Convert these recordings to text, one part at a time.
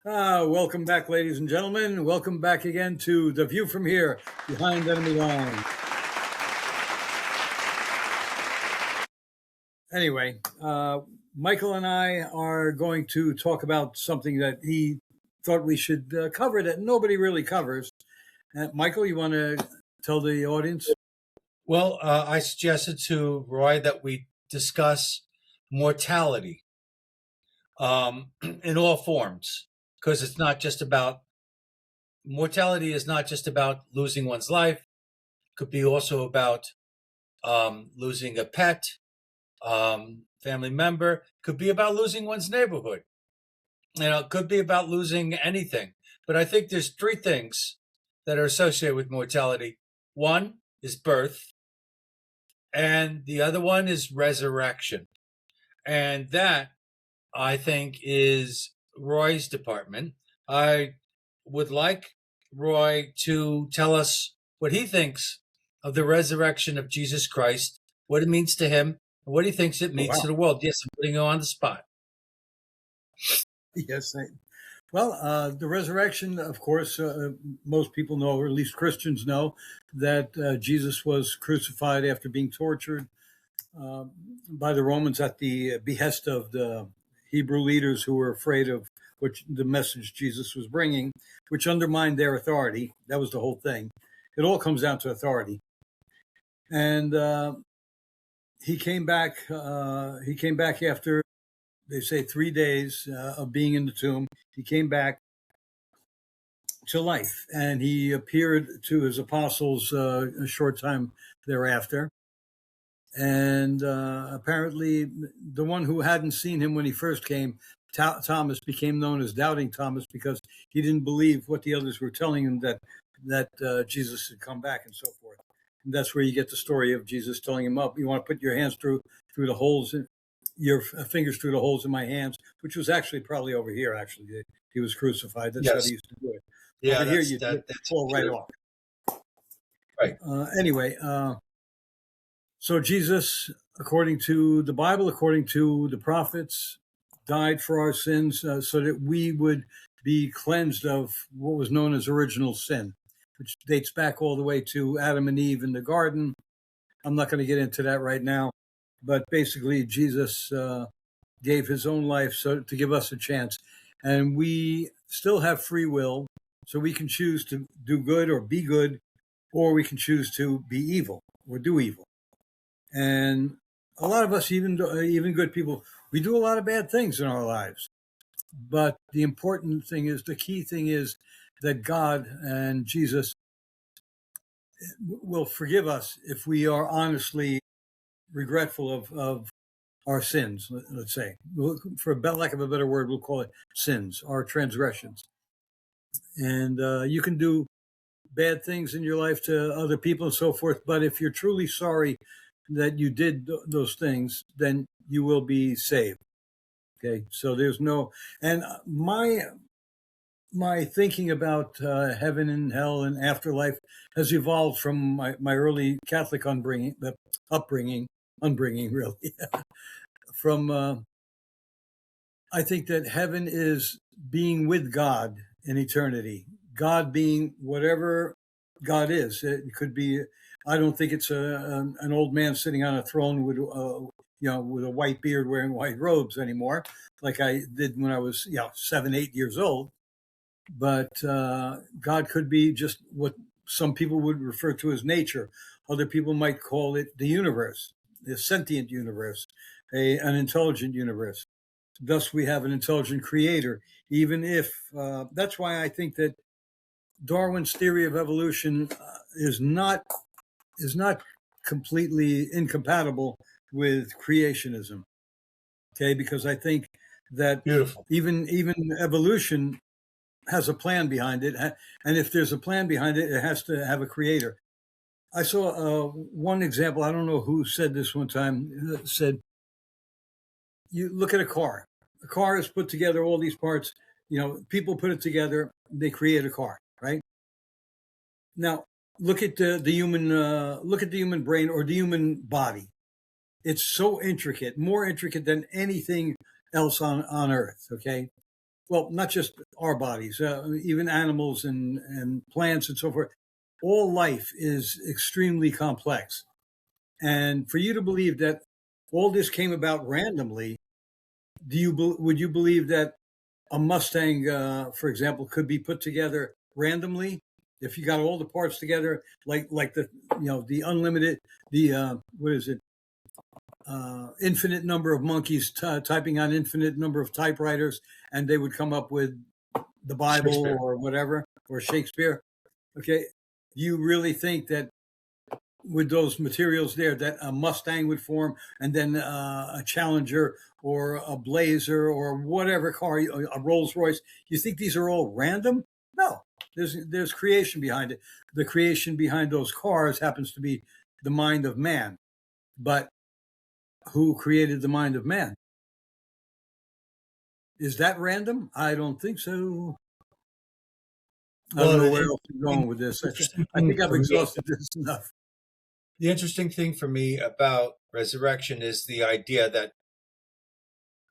Welcome back, ladies and gentlemen. Welcome back again to The View from Here, Behind Enemy Lines. Anyway, Michael and I are going to talk about something that he thought we should cover that nobody really covers. Michael, you want to tell the audience? Well, I suggested to Roy that we discuss mortality in all forms, because it's not just about mortality is not just about losing one's life. It could be also about losing a pet, family member. It could be about losing one's neighborhood. It could be about losing anything. But I think there's three things that are associated with mortality. One is birth, and the other one is resurrection. And that, I think, is Roy's department. I would like Roy to tell us what he thinks of the resurrection of Jesus Christ, what it means to him, and what he thinks it means to the world. Yes, I'm putting you on the spot. Yes. Well, the resurrection, of course, most people know, or at least Christians know, that Jesus was crucified after being tortured by the Romans at the behest of the Hebrew leaders who were afraid of the message Jesus was bringing, which undermined their authority. That was the whole thing. It all comes down to authority. And he came back. He came back after, they say, 3 days of being in the tomb. He came back to life, and he appeared to his apostles a short time thereafter. And apparently the one who hadn't seen him when he first came, Thomas, became known as Doubting Thomas because he didn't believe what the others were telling him, that Jesus had come back and so forth. And that's where you get the story of Jesus telling him, "Up, you want to put your hands through the holes, your fingers through the holes in my hands," which was actually probably over here. Actually, he was crucified. That's how he used to do it. Yeah, over here you fall right off. Right. Anyway. So Jesus, according to the Bible, according to the prophets, died for our sins so that we would be cleansed of what was known as original sin, which dates back all the way to Adam and Eve in the garden. I'm not going to get into that right now, but basically Jesus gave his own life to give us a chance. And we still have free will, so we can choose to do good or be good, or we can choose to be evil or do evil. And a lot of us, even good people, we do a lot of bad things in our lives. But the important thing is, the key thing is that God and Jesus will forgive us if we are honestly regretful of our sins, let's say. For lack of a better word, we'll call it sins, our transgressions. And you can do bad things in your life to other people and so forth, but if you're truly sorry that you did those things, then you will be saved. Okay, so there's no, and my thinking about heaven and hell and afterlife has evolved from my early Catholic upbringing, really. From I think that heaven is being with God in eternity. God being whatever God is. It could be. I don't think it's an old man sitting on a throne with with a white beard wearing white robes anymore, like I did when I was 7, 8 years old. But God could be just what some people would refer to as nature. Other people might call it the universe, the sentient universe, an intelligent universe. Thus, we have an intelligent creator. Even if that's why I think that Darwin's theory of evolution is not completely incompatible with creationism. Okay, because I think that even evolution has a plan behind it, and if there's a plan behind it, it has to have a creator. I saw one example. I don't know who said this one time. Said, you look at a car. A car is put together, all these parts. People put it together. They create a car, right? Now, look at the human brain or the human body. It's so intricate, more intricate than anything else on Earth. Okay, well, not just our bodies, even animals and plants and so forth. All life is extremely complex. And for you to believe that all this came about randomly, would you believe that a Mustang, for example, could be put together randomly if you got all the parts together, like the the unlimited, the what is it, infinite number of monkeys typing on infinite number of typewriters, and they would come up with the Bible Shakespeare. or whatever, or Shakespeare. Okay, do you really think that with those materials there that a Mustang would form, and then a Challenger or a Blazer or whatever car, a Rolls Royce? You think these are all random? No, there's creation behind it. The creation behind those cars happens to be the mind of man. But who created the mind of man? Is that random? I don't think so. I don't Well, know where else to going with this. interesting I thing think I've for me, exhausted this enough. the interesting thing for me about resurrection is the idea that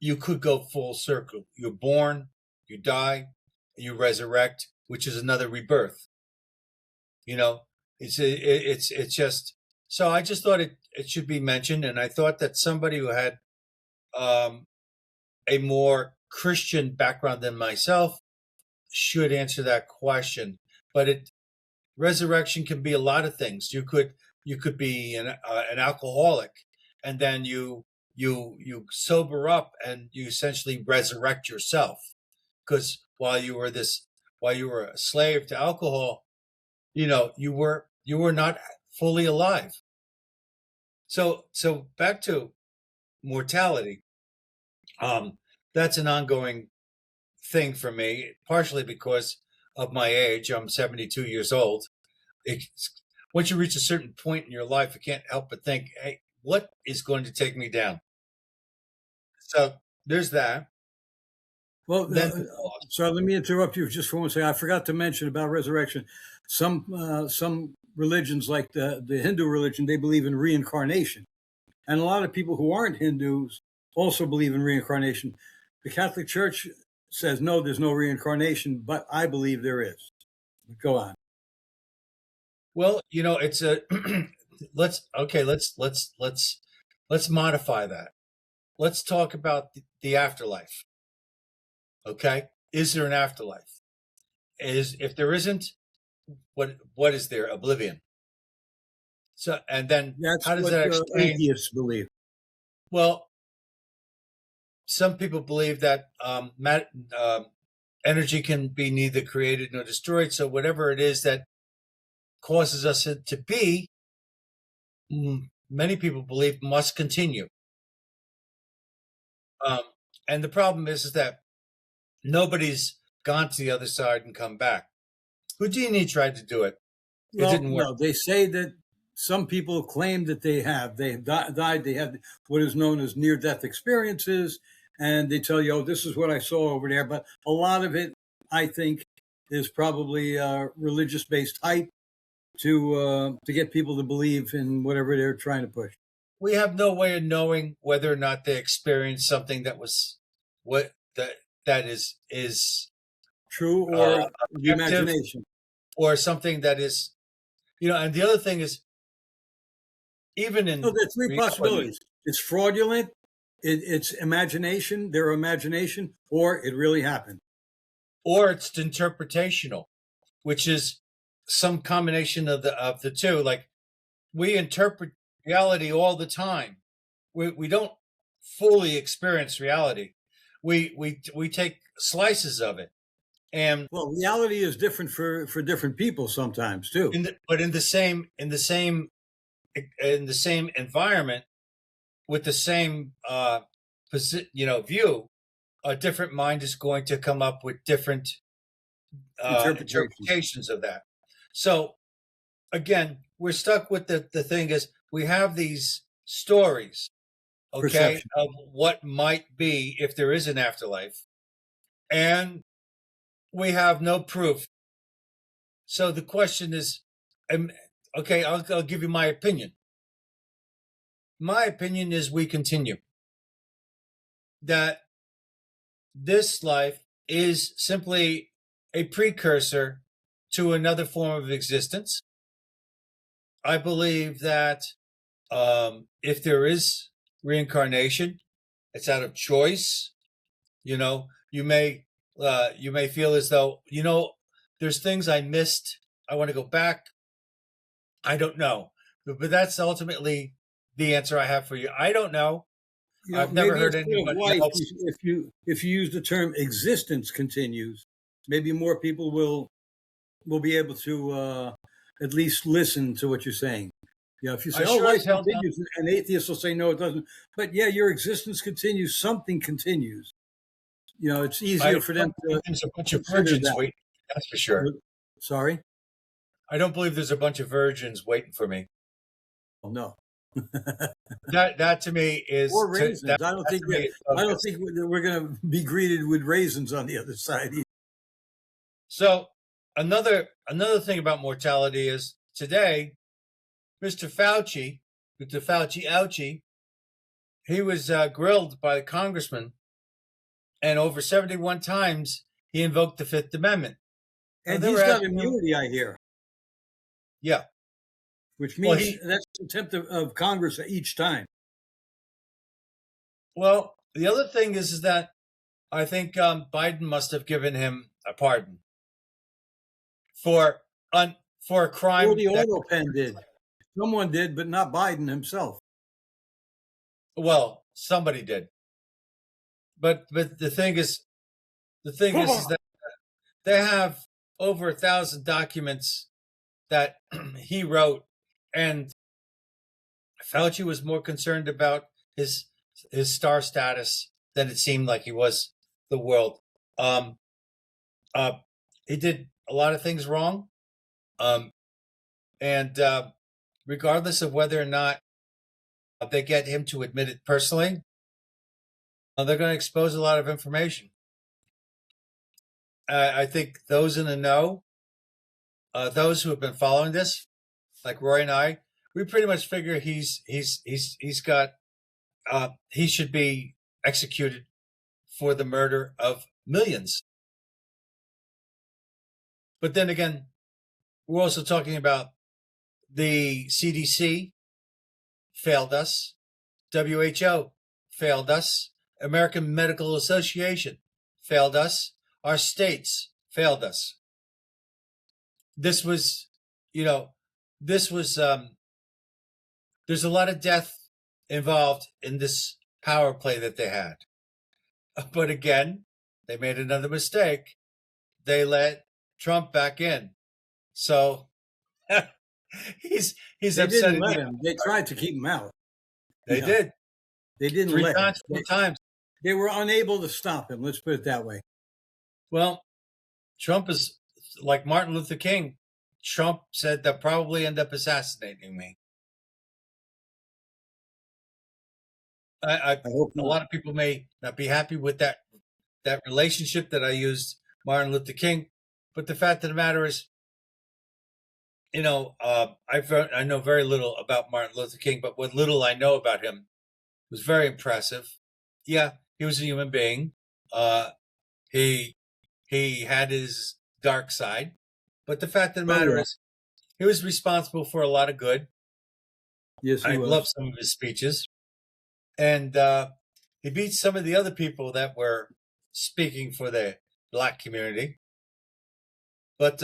you could go full circle. You're born, you die, you resurrect, which is another rebirth. You know, it's just so. I just thought it should be mentioned, and I thought that somebody who had um, a more Christian background than myself should answer that question. But resurrection can be a lot of things. You could be an alcoholic, and then you sober up and you essentially resurrect yourself, because while you were a slave to alcohol, you were not fully alive. So back to mortality. Um, that's an ongoing thing for me, partially because of my age. I'm 72 years old. It's, once you reach a certain point in your life, you can't help but think, hey, what is going to take me down? So there's that. Well, Then the loss. so let me interrupt you just for one second. I forgot to mention about resurrection. Some religions, like the Hindu religion, they believe in reincarnation, and a lot of people who aren't Hindus also believe in reincarnation. The Catholic Church says no, there's no reincarnation, but I believe there is. Go on. Well, it's a let's modify that. Let's talk about the afterlife. Okay, is there an afterlife? Is If there isn't, what is there? Oblivion. So, and then That's how does what that explain? atheists believe. Well, some people believe that energy can be neither created nor destroyed. So whatever it is that causes us to be, many people believe must continue. Um, and the problem is that nobody's gone to the other side and come back. Houdini tried to do it. It Well, didn't work. no, they say that some people claim that they have died. They have what is known as near-death experiences, and they tell you, "Oh, this is what I saw over there." But a lot of it, I think, is probably religious-based hype to get people to believe in whatever they're trying to push. We have no way of knowing whether or not they experienced something that was what that is True or the objective, imagination. or something that is, and the other thing is, even No, in there are three reality, possibilities. It's fraudulent. It's imagination, their imagination, or it really happened. or it's interpretational, which is some combination of the two. Like, we interpret reality all the time. We don't fully experience reality. We take slices of it, and Well, reality is different for different people sometimes too. but in the same environment, with the same view, a different mind is going to come up with different Interpretations, interpretations of that. So again, we're stuck with the thing is, we have these stories, okay, perception. of what might be if there is an afterlife, and we have no proof. So the question is, okay, I'll give you my opinion. My opinion is we continue. That this life is simply a precursor to another form of existence. I believe that if there is reincarnation, it's out of choice. You know, you may feel as though, there's things I missed. I want to go back. I don't know, but that's ultimately the answer I have for you. I don't know. I've never Maybe heard instead of anybody life, else. if you use the term existence continues, maybe more people will be able to at least listen to what you're saying. If you say, I "Oh, sure life as hell don't. continues," and atheists will say, "No, it doesn't." But yeah, your existence continues. Something continues. It's I easier for them don't to believe there's a bunch of consider virgins that. waiting. That's for sure. Sorry? I don't believe there's a bunch of virgins waiting for me. Oh, no. That to me is Or raisins. I don't that think to me that. is I don't bogus. think we're going to be greeted with raisins on the other side. So another thing about mortality is today, Mr. Fauci, with the Fauci ouchie, he was grilled by the congressman, and over 71 times he invoked the Fifth Amendment. And They were he's got asking him, immunity, I hear, yeah. which Well, means that's contempt of Congress each time. the other thing is that I think Biden must have given him a pardon for for a Or crime the that, oil pen did. Someone did, but not Biden himself. well, somebody did. But the thing is that they have over 1,000 documents that he wrote, and Fauci was more concerned about his star status than it seemed like he was the world. Um, uh, he did a lot of things wrong, um, and regardless of whether or not they get him to admit it personally, they're going to expose a lot of information. I think those in the know, those who have been following this, like Roy and I, we pretty much figure he's got he should be executed for the murder of millions. But then again, we're also talking about the CDC failed us, WHO failed us, American Medical Association failed us, our states failed us. This was, you know, this was, there's a lot of death involved in this power play that they had. But again, they made another mistake. They let Trump back in. So he's They didn't upsetting let the. him. They tried to keep him out. They did They didn't three let him. times, 4 times. They were unable to stop him. Let's put it that way. Well, Trump is like Martin Luther King. Trump said they'll probably end up assassinating me. I hope A not. lot of people may not be happy with that relationship that I used Martin Luther King, but the fact of the matter is, I know very little about Martin Luther King, but what little I know about him was very impressive. Yeah, he was a human being. Uh, he he had his dark side, but the fact of the Oh matter yeah, is, he was responsible for a lot of good. yes, he I love was. some of his speeches, and he beat some of the other people that were speaking for the black community. But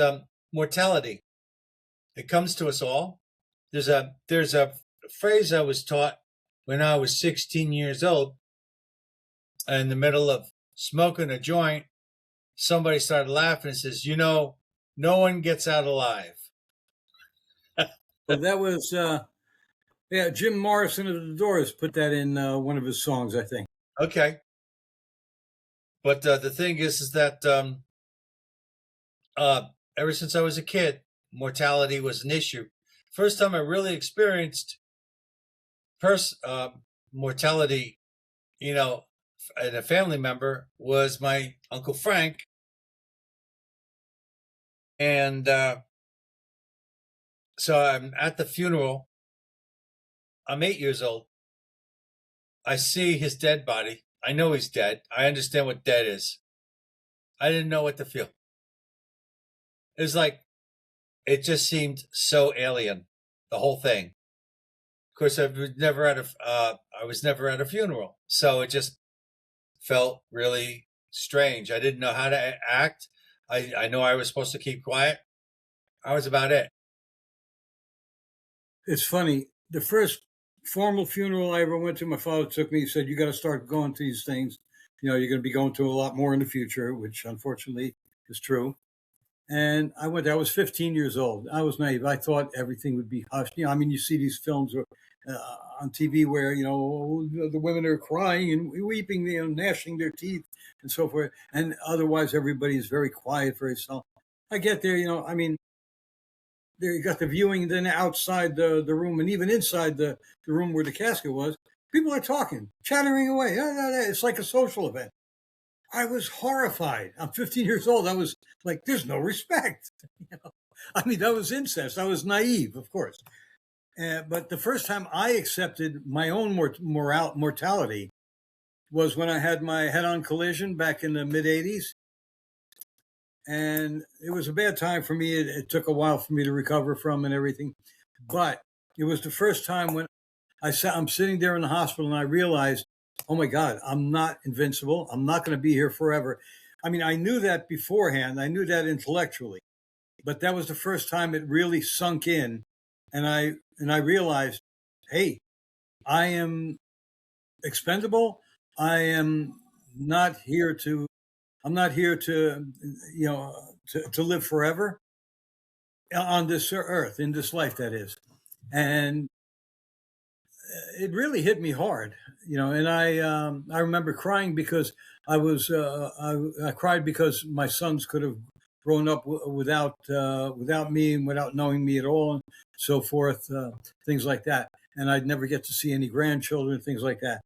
mortality, it comes to us all. There's a phrase I was taught when I was 16 years old. In the middle of smoking a joint, somebody started laughing and says, no one gets out alive. Well, that was Jim Morrison of the Doors put that in one of his songs, I think. Okay. But the thing is that ever since I was a kid, mortality was an issue. First time I really experienced mortality, you know, and a family member was my Uncle Frank. And so I'm at the funeral. I'm 8 years old. I see his dead body. I know he's dead. I understand what dead is. I didn't know what to feel. It was like, it just seemed so alien, the whole thing. Of course, I was never at a funeral, so it just felt really strange. I didn't know how to act. I know I was supposed to keep quiet. I was about it. It's funny. The first formal funeral I ever went to, my father took me. He said, "You got to start going to these things. You know, you're going to be going to a lot more in the future," which unfortunately is true. And I went there. I was 15 years old. I was naive. I thought everything would be hushed. You know, I mean, you see these films on TV where, you know, the women are crying and weeping, you know, gnashing their teeth and so forth. And otherwise, everybody is very quiet, very solemn. I get there, you know, I mean, there you got the viewing, then outside the room and even inside the room where the casket was, people are talking, chattering away. It's like a social event. I was horrified. I'm 15 years old. I was like, there's no respect. You know? I mean, that was incest. I was naive, of course. But the first time I accepted my own mortality was when I had my head-on collision back in the mid-'80s. And it was a bad time for me. It took a while for me to recover from and everything. But it was the first time when I'm sitting there in the hospital and I realized, oh my God, I'm not invincible. I'm not going to be here forever. I mean, I knew that beforehand. I knew that intellectually, but that was the first time it really sunk in. And I realized, hey, I am expendable. I am not here to, I'm not here to, you know, to live forever on this earth, in this life, that is. And it really hit me hard, you know. And I remember crying because I cried because my sons could have grown up without me and without knowing me at all, and so forth, things like that. And I'd never get to see any grandchildren, things like that.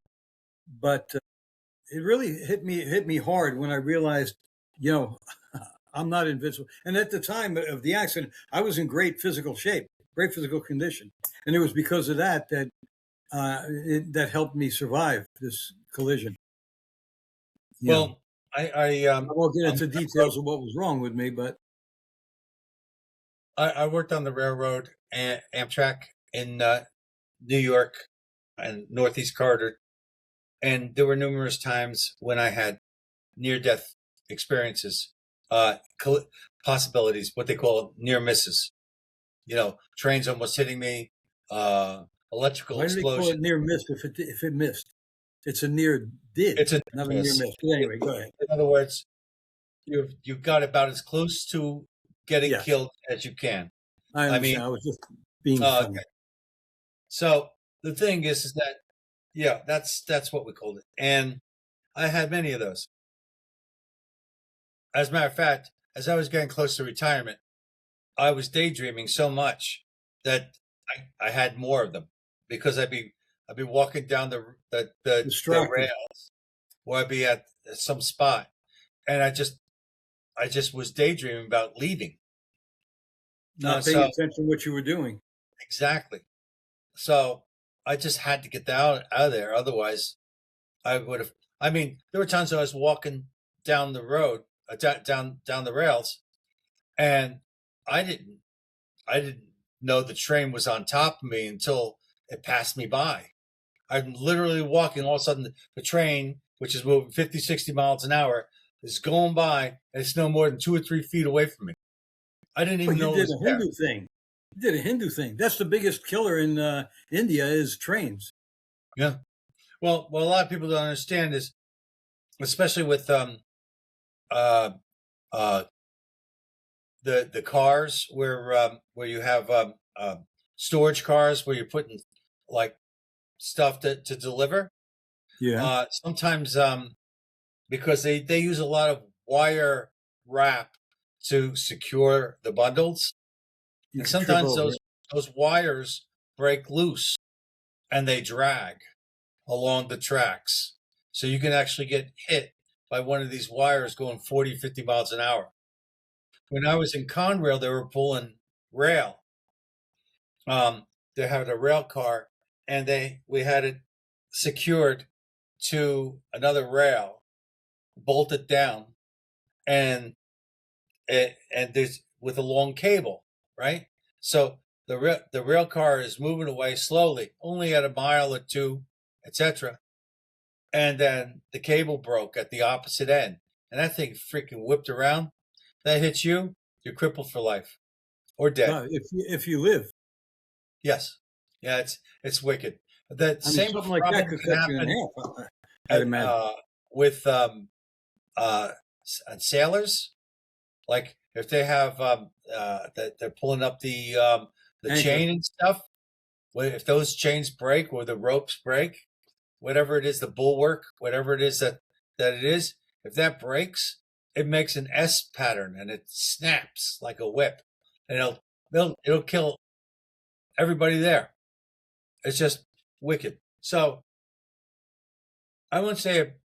But it really hit me hard when I realized, you know, I'm not invincible. And at the time of the accident, I was in great physical shape, great physical condition, and it was because of that that helped me survive this collision. You know, Well, I won't get into details of what was wrong with me, but I worked on the railroad and Amtrak in New York and Northeast Corridor, and there were numerous times when I had near-death experiences, uh, possibilities, what they call near misses. You know, trains almost hitting me, electrical why do they call explosion. it near missed if it missed? It's a near did, It's a not a near near miss. miss. But anyway, go ahead. In other words, you've got about as close to getting Yes, killed as you can. I I mean, understand. I was just being okay. funny. So the thing is that yeah, that's what we called it, and I had many of those. As a matter of fact, as I was getting close to retirement, I was daydreaming so much that I had more of them because I'd be walking down the Distracted, rails, or I'd be at some spot, and I just was daydreaming about leaving. not paying So attention to what you were doing. exactly. So I just had to get out of there. Otherwise, I would have. I mean, there were times I was walking down the road, down the rails, and I didn't I didn't know the train was on top of me until it passed me by. I'm literally walking. All of a sudden, the train, which is moving 50, 60 miles an hour, is going by, and it's no more than 2 or 3 feet away from me. I didn't Well, even you know it did was a there. Hindu thing. You did a Hindu thing. That's the biggest killer in India is trains. Yeah. Well, what a lot of people don't understand is, especially with uh, uh, the cars where you have storage cars where you're putting like stuff to deliver. Yeah, Sometimes because they use a lot of wire wrap to secure the bundles, you and could trip sometimes over it. those wires break loose and they drag along the tracks. So you can actually get hit by one of these wires going 40, 50 miles an hour. When I was in Conrail, they were pulling rail. They had a rail car, and we had it secured to another rail, bolted down, and there's with a long cable, right? So the rail car is moving away slowly, only at a mile or two, etc. And then the cable broke at the opposite end, and that thing freaking whipped around. That hits you, you're crippled for life or dead. If you live, Yes, yeah, it's wicked. The I mean, same something like that problem could can cut you in happen half. I'd imagine. with uh, sailors. Like if they have that they're pulling up the Anchor. chain and stuff. If those chains break or the ropes break, whatever it is, the bulwark, whatever it is that it is, if that breaks, it makes an S pattern and it snaps like a whip, and it'll kill everybody there. It's just wicked. So I wouldn't say it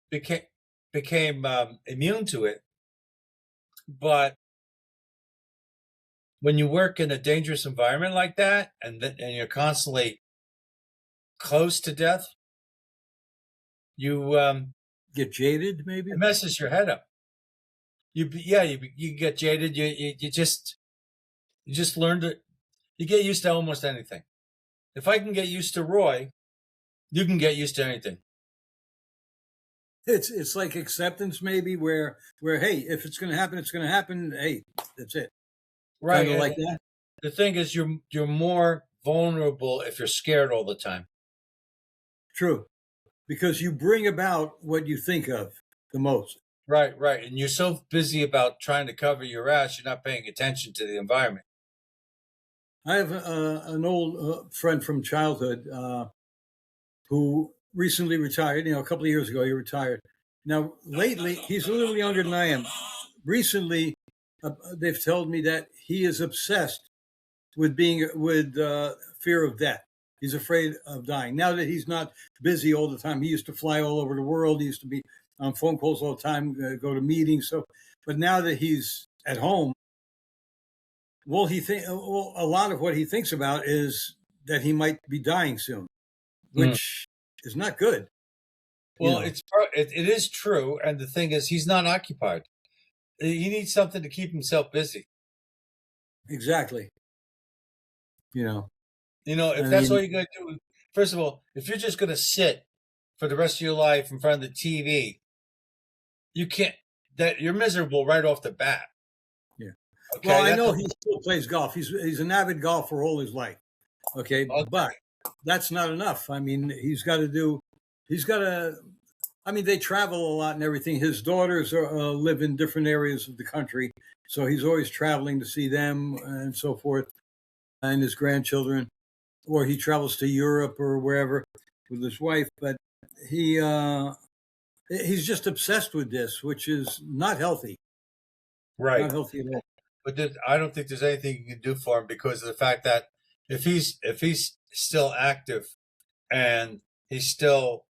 became immune to it, but when you work in a dangerous environment like that, and you're constantly close to death, you Get jaded, maybe. it messes your head up. You get jaded. You just learn to you get used to almost anything. If I can get used to Roy, you can get used to anything. It's like acceptance, maybe, where hey, if it's going to happen, it's going to happen. Hey, that's it. Right. Kind of like that. The thing is, you're more vulnerable if you're scared all the time. True, because you bring about what you think of the most. Right. And you're so busy about trying to cover your ass, you're not paying attention to the environment. I have an old friend from childhood who recently retired. A couple of years ago, he retired. Now, lately, he's a little younger than I am. Recently, they've told me that he is obsessed with fear of death. He's afraid of dying. Now that he's not busy all the time, he used to fly all over the world. He used to be on phone calls all the time, go to meetings. But now that he's at home, a lot of what he thinks about is that he might be dying soon, which is not good. Well, it is true, and the thing is, he's not occupied. He needs something to keep himself busy. Exactly. If that's all you're going to do, first of all, if you're just going to sit for the rest of your life in front of the TV, you can't. That you're miserable right off the bat. Yeah. Okay. Well, I know he still plays golf. He's an avid golfer all his life. Okay, but that's not enough. I mean, they travel a lot and everything. His daughters live in different areas of the country, so he's always traveling to see them and so forth, and his grandchildren. Or he travels to Europe or wherever with his wife. But he's just obsessed with this, which is not healthy. Right. Not healthy at all. But I don't think there's anything you can do for him because of the fact that if he's still active and he's still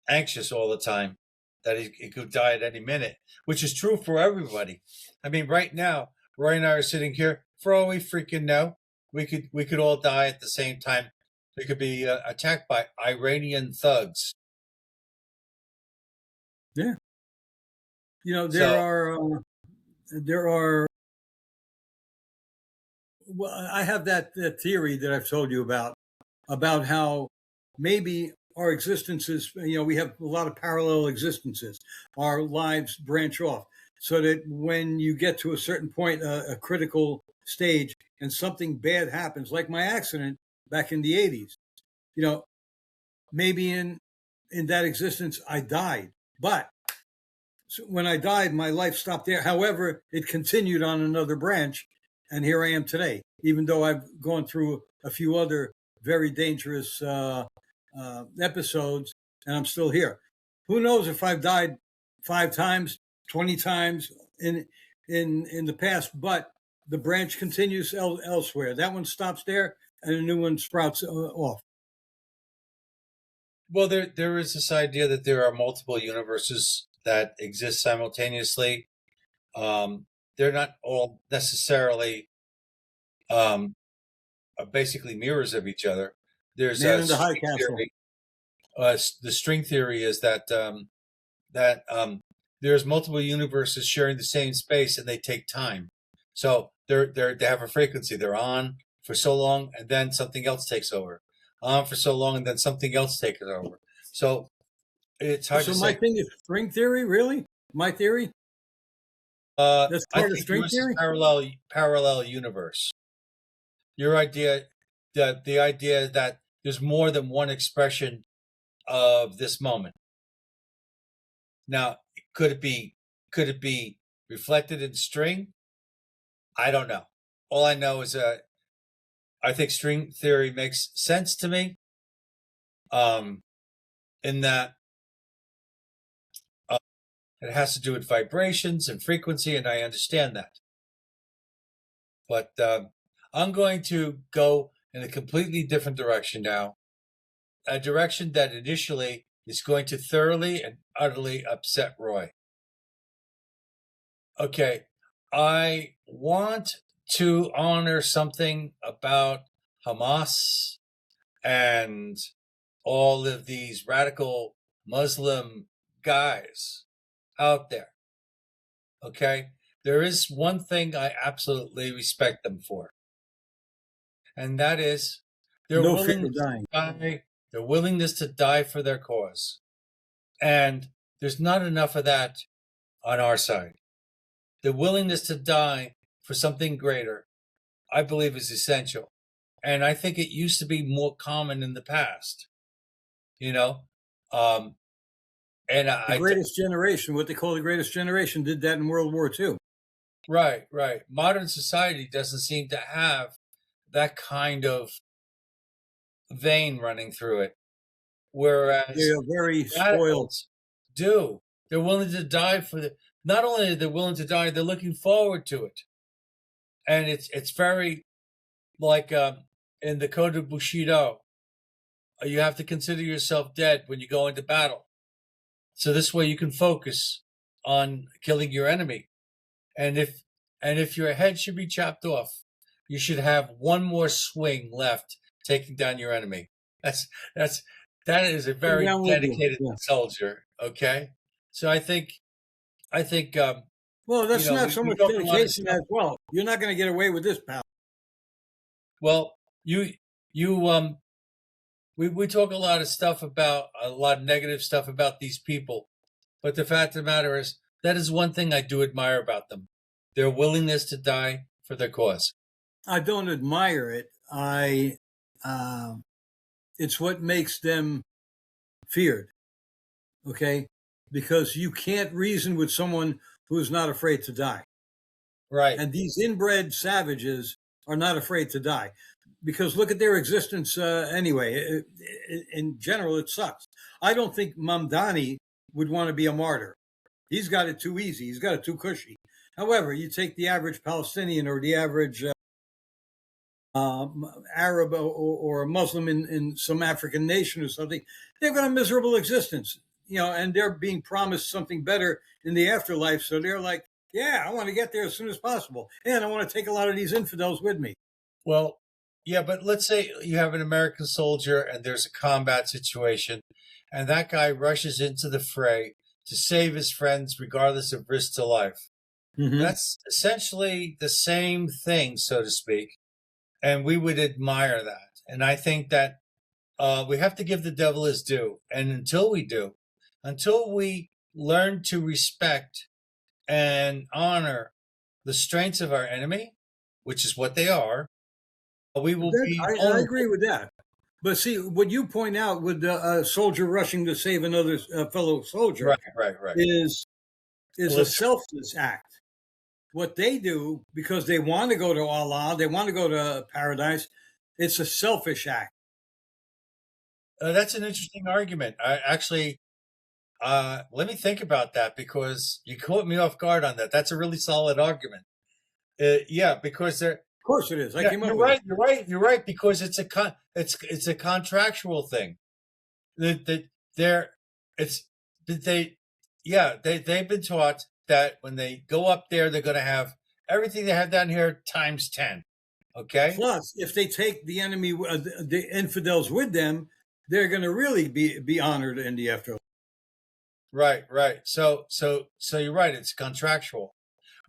anxious all the time, that he could die at any minute, which is true for everybody. I mean, right now, Roy and I are sitting here. For all we freaking know, we could all die at the same time. We could be attacked by Iranian thugs. Yeah. There are. Well, I have that theory that I've told you about how maybe our existences, we have a lot of parallel existences. Our lives branch off so that when you get to a certain point, a critical stage, and something bad happens, like my accident back in the 80s, maybe in that existence, I died. But when I died, my life stopped there. However, it continued on another branch. And here I am today, even though I've gone through a few other very dangerous episodes, and I'm still here. Who knows if I've died 5 times, 20 times in the past? But the branch continues elsewhere. That one stops there, and a new one sprouts off. Well, there is this idea that there are multiple universes that exist simultaneously. They're not all necessarily basically mirrors of each other. There's Man in the High Castle. The string theory is that there's multiple universes sharing the same space, and they take time. So they have a frequency. They're on for so long, and then something else takes over. On for so long, and then something else takes over. So it's hard So to my say. thing is string theory, really? My theory? That's I part of think string yours is theory? parallel universe. Your idea, the idea that there's more than one expression of this moment. Now, could it be reflected in string? I don't know. All I know is I think string theory makes sense to me. In that uh, it has to do with vibrations and frequency, and I understand that. But I'm going to go in a completely different direction now, a direction that initially is going to thoroughly and utterly upset Roy. Okay, I want to honor something about Hamas and all of these radical Muslim guys out there. Okay, there is one thing I absolutely respect them for, and that is their No fear of willingness to dying. die, their willingness to die for their cause. And there's not enough of that on our side. The willingness to die for something greater, I believe, is essential. And I think it used to be more common in the past, you know? Um, and The greatest generation, what they call the greatest generation, did that in World War II. right, right. Modern society doesn't seem to have that kind of vein running through it. They Whereas are very spoiled. radicals do. They're willing to die for the, not only are they willing to die, they're looking forward to it. And it's very like in the Code of Bushido, you have to consider yourself dead when you go into battle. So this way you can focus on killing your enemy. And if your head should be chopped off, you should have one more swing left taking down your enemy. That's that is a I'm very down with you. dedicated Yeah. soldier. Okay, so I think Well, that's not so we much talk a lot of dedication stuff. as well. You're not going to get away with this, pal. Well, you we talk a lot of stuff about a lot of negative stuff about these people, but the fact of the matter is that is one thing I do admire about them: their willingness to die for their cause. I don't admire it. Uh, it's what makes them feared. Okay, because you can't reason with someone who is not afraid to die. Right. And these inbred savages are not afraid to die because look at their existence anyway. In general, it sucks. I don't think Mamdani would want to be a martyr. He's got it too easy. He's got it too cushy. However, you take the average Palestinian or the average Arab or a Muslim in some African nation or something, they've got a miserable existence, and they're being promised something better in the afterlife. So they're like, yeah, I want to get there as soon as possible. And I want to take a lot of these infidels with me. Well, yeah, but let's say you have an American soldier and there's a combat situation, and that guy rushes into the fray to save his friends regardless of risk to life. Mm-hmm. That's essentially the same thing, so to speak, and we would admire that. And I think that we have to give the devil his due. And until we do, until we learn to respect and honor the strengths of our enemy, which is what they are, we will be I vulnerable. agree with that. But see, what you point out with a soldier rushing to save another fellow soldier Right. is a Listen, selfless act. What they do because they want to go to Allah, they want to go to paradise, it's a selfish act. that's an interesting argument. I actually, let me think about that because you caught me off guard on that. That's a really solid argument. Yeah, because they're. Of course it is. I Yeah, came up you're with right. it. You're right because it's a contractual thing. They're it's they yeah they've been taught that when they go up there they're going to have everything they have down here times 10. Okay. Plus, if they take the enemy, the infidels with them, they're going to really be honored in the afterlife. Right. So you're right. It's contractual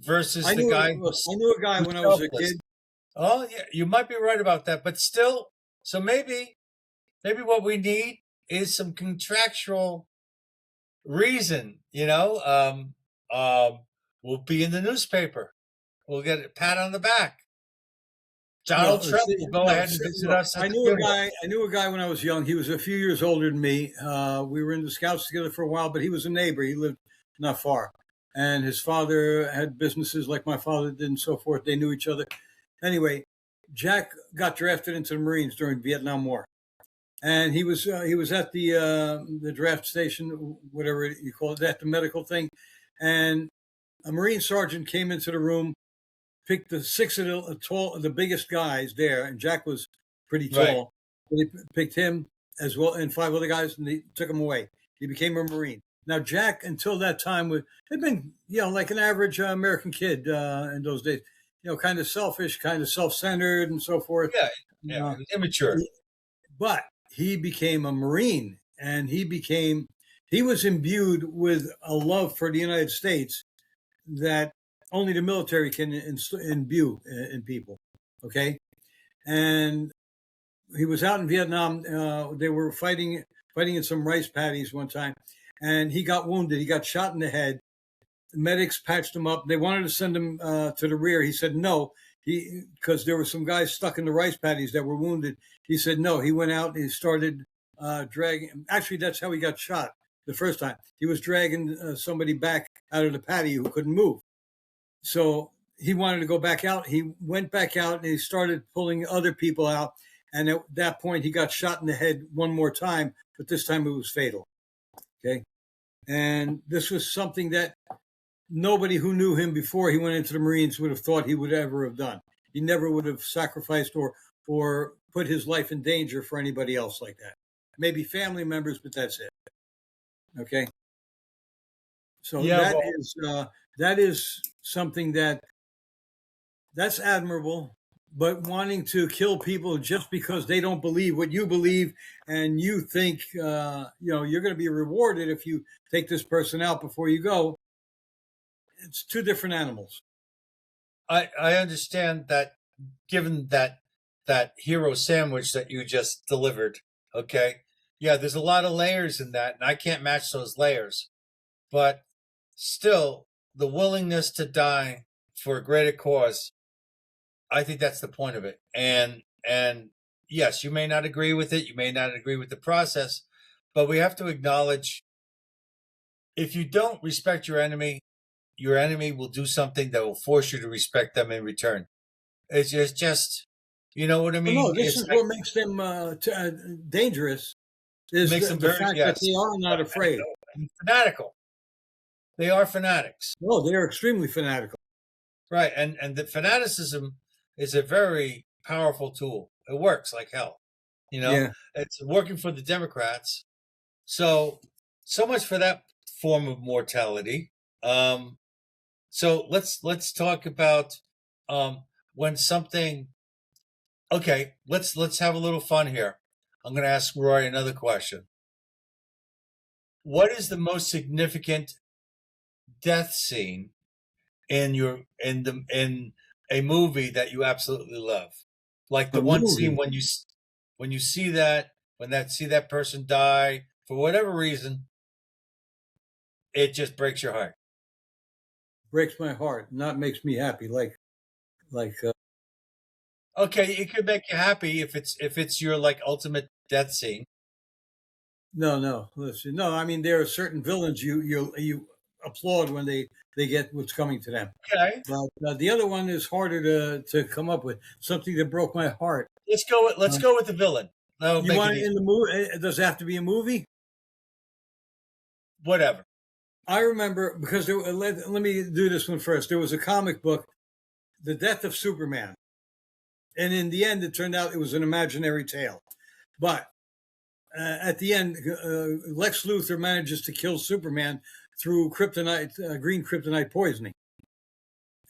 versus the guy I knew a guy who's when I was a selfless. kid. Oh yeah, you might be right about that, but still, so maybe what we need is some contractual reason. We'll be in the newspaper. We'll get a pat on the back. Donald Well, Trump see, will go no, ahead and see, visit look, us at the funeral. I knew a guy when I was young. He was a few years older than me. We were in the Scouts together for a while, but he was a neighbor. He lived not far, and his father had businesses like my father did, and so forth. They knew each other. Anyway, Jack got drafted into the Marines during the Vietnam War, and he was at the draft station, whatever you call it, at the medical thing, and a Marine sergeant came into the room, picked the six of the biggest guys there, and Jack was pretty Right. tall. They picked him as well and five other guys, and they took him away. He became a Marine. Now Jack, until that time, had been like an average American kid in those days. Kind of selfish, kind of self-centered, and so forth. Yeah, it was immature. But he became a Marine, and he was imbued with a love for the United States that only the military can imbue in people. Okay, and he was out in Vietnam. They were fighting in some rice paddies one time, and he got wounded. He got shot in the head. The medics patched him up. They wanted to send him to the rear. He said no. Because there were some guys stuck in the rice paddies that were wounded. He said no. He went out and he started dragging. Actually, that's how he got shot the first time. He was dragging somebody back out of the paddy who couldn't move. So he wanted to go back out. He went back out and he started pulling other people out. And at that point, he got shot in the head one more time, but this time it was fatal. Okay. And this was something that nobody who knew him before he went into the Marines would have thought he would ever have done. He never would have sacrificed or put his life in danger for anybody else like that. Maybe family members, but that's it. Okay. So Yeah, that is something that's admirable, but wanting to kill people just because they don't believe what you believe and you think you're going to be rewarded if you take this person out before you go, it's two different animals. I understand that. Given that hero sandwich that you just delivered, okay, yeah, there's a lot of layers in that, and I can't match those layers. But still, the willingness to die for a greater cause, I think that's the point of it. And yes, you may not agree with it, you may not agree with the process, but we have to acknowledge if you don't respect your enemy will do something that will force you to respect them in return. It's just you know what I Well, mean? no, this It's is like, what makes them dangerous is makes them the very, fact that yes, they are not afraid. fanatical. They are fanatics. No, they are extremely fanatical. Right. And the fanaticism is a very powerful tool. It works like hell. Yeah. It's working for the Democrats. So much for that form of mortality. So let's talk about when something. Okay, let's have a little fun here. I'm going to ask Roy another question. What is the most significant death scene in a movie that you absolutely love? Like the A one scene movie. when you see that person die for whatever reason, it just breaks your heart. Breaks my heart, not makes me happy. Like Okay, it could make you happy if it's your like ultimate death scene. no. Listen, no. I mean, there are certain villains you applaud when they get what's coming to them. Okay, But the other one is harder to come up with. Something that broke my heart. let's Uh, go with the villain. That'll you make it want it easy. in the movie? Does it have to be a movie? Whatever. I remember because let me do this one first. There was a comic book, The Death of Superman, and in the end, it turned out it was an imaginary tale. But at the end, Lex Luthor manages to kill Superman through green kryptonite poisoning.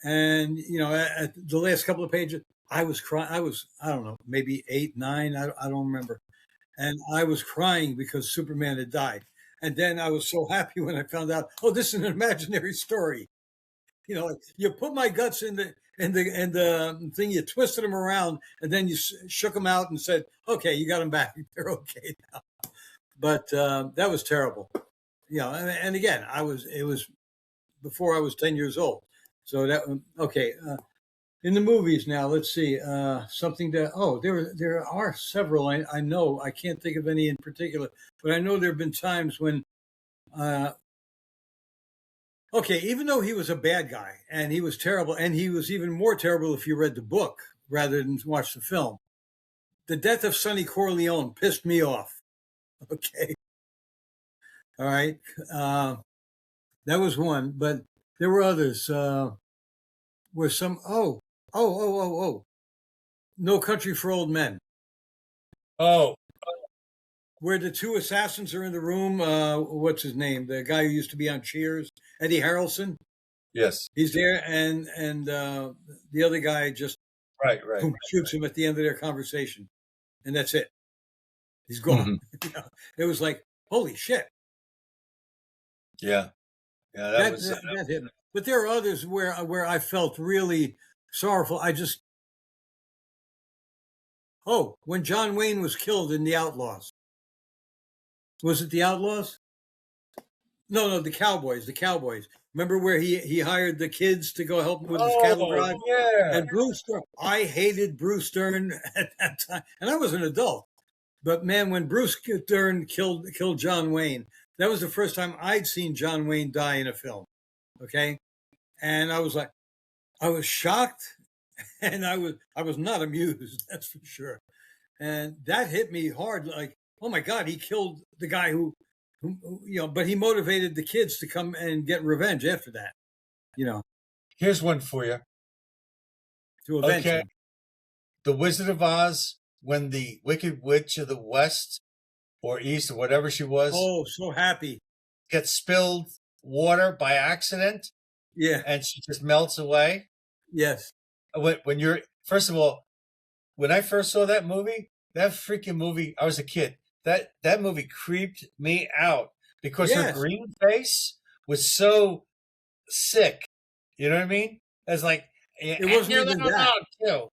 And at the last couple of pages, I was crying. I don't know, maybe 8, 9. I don't remember. And I was crying because Superman had died. And then I was so happy when I found out, oh, this is an imaginary story. Like, you put my guts in the thing, you twisted them around, and then you shook them out and said, okay, you got them back. They're okay now. But that was terrible. And again, it was before I was 10 years old. So that, okay. In the movies now, let's see, something that, there are several. I know, I can't think of any in particular, but I know there have been times when, okay, even though he was a bad guy and he was terrible, and he was even more terrible if you read the book rather than watch the film, the death of Sonny Corleone pissed me off. Okay. All right. That was one, but there were others. Where some, No Country for Old Men, Oh, where the two assassins are in the room. What's his name? The guy who used to be on Cheers, Eddie Harrelson. yes. He's there, and the other guy just Right. shoots him at the end of their conversation, and that's it. He's gone. Mm-hmm. It was like, holy shit. Yeah. Yeah. That hit me. But there are others where I felt really sorrowful. When John Wayne was killed in The Outlaws. Was it The Outlaws? No, the Cowboys. The Cowboys. Remember where he hired the kids to go help him with his cattle drive? Yeah. And Bruce Dern. I hated Bruce Dern at that time, and I was an adult. But man, when Bruce Dern killed John Wayne, that was the first time I'd seen John Wayne die in a film. Okay, and I was like, I was shocked, and I was not amused. That's for sure. And that hit me hard. Like, oh my God, he killed the guy who but he motivated the kids to come and get revenge after that. Here's one for you. To avenge him. The Wizard of Oz, when the Wicked Witch of the West or East or whatever she was. Oh, so happy. Gets spilled water by accident. Yeah. And she just melts away. Yes. When you're, first of all, when I first saw that freaking movie, I was a kid. That movie creeped me out because her green face was so sick. You know what I mean? It's like, it wasn't even that. Too.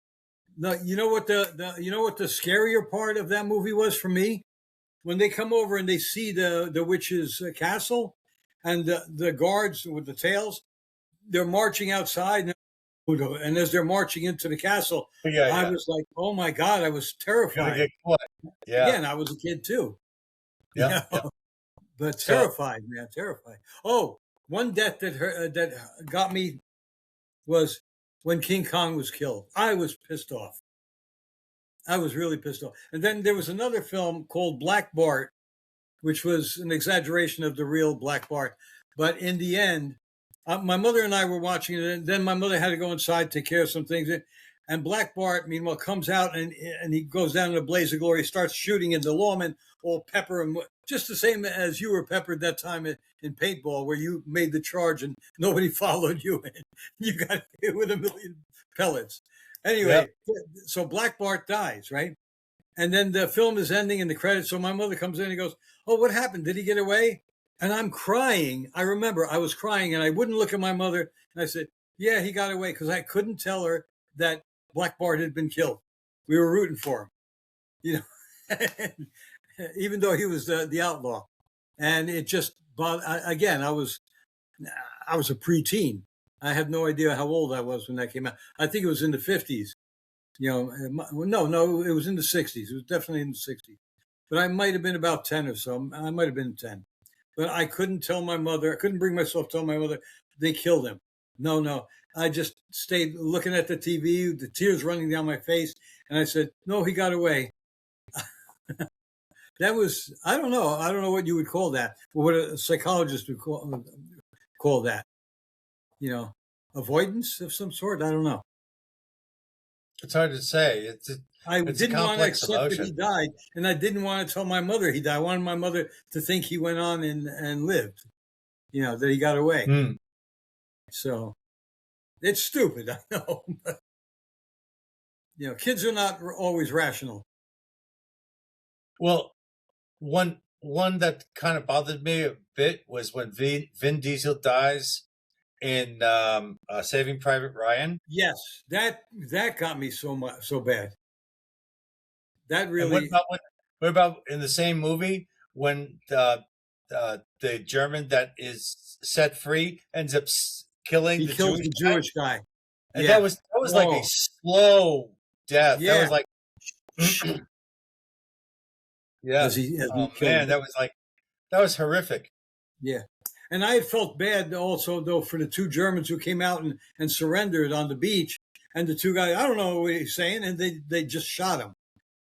No, you know what the scarier part of that movie was for me? When they come over and they see the witch's castle, and the guards with the tails, they're marching outside, and as they're marching into the castle, I was like, oh my God, I was terrified. Yeah. Again, I was a kid too. Yeah. But terrified, man, terrified. Oh, one death that got me was when King Kong was killed. I was pissed off. I was really pissed off. And then there was another film called Black Bart, which was an exaggeration of the real Black Bart. But in the end, my mother and I were watching it, and then my mother had to go inside, take care of some things. And Black Bart, meanwhile, comes out and he goes down in a blaze of glory, starts shooting, and the lawmen all pepper him, just the same as you were peppered that time in paintball, where you made the charge and nobody followed you, and you got hit with 1,000,000 pellets. Anyway, So Black Bart dies, right? And then the film is ending in the credits. So my mother comes in and goes, oh, what happened? Did he get away? And I'm crying. I remember I was crying, and I wouldn't look at my mother. And I said, yeah, he got away, because I couldn't tell her that Black Bart had been killed. We were rooting for him, even though he was the outlaw. And it just, again, I was a preteen. I have no idea how old I was when that came out. I think it was in the 50s. No, it was in the 60s. It was definitely in the 60s. But I might have been about 10 or so. I might have been 10. But I couldn't tell my mother. I couldn't bring myself to tell my mother they killed him. No. I just stayed looking at the TV, the tears running down my face. And I said, no, he got away. That was, I don't know. I don't know what you would call that. What a psychologist would call that. Avoidance of some sort. I don't know. It's hard to say. I didn't want to accept that he died, and I didn't want to tell my mother he died. I wanted my mother to think he went on and lived, that he got away. Mm. So it's stupid, I know. But, kids are not always rational. Well, one one that kind of bothered me a bit was when Vin Diesel dies in Saving Private Ryan. Yes, that got me so bad. That And really, what about in the same movie when the German that is set free ends up killing he the kills Jewish the guy? Jewish guy. And Yeah. that was like a Oh, slow death. That yeah. was like, yeah. As he Oh killed man, him. that was horrific. Yeah. And I felt bad also, though, for the two Germans who came out and surrendered on the beach. And the two guys, I don't know what he's saying, and they just shot him.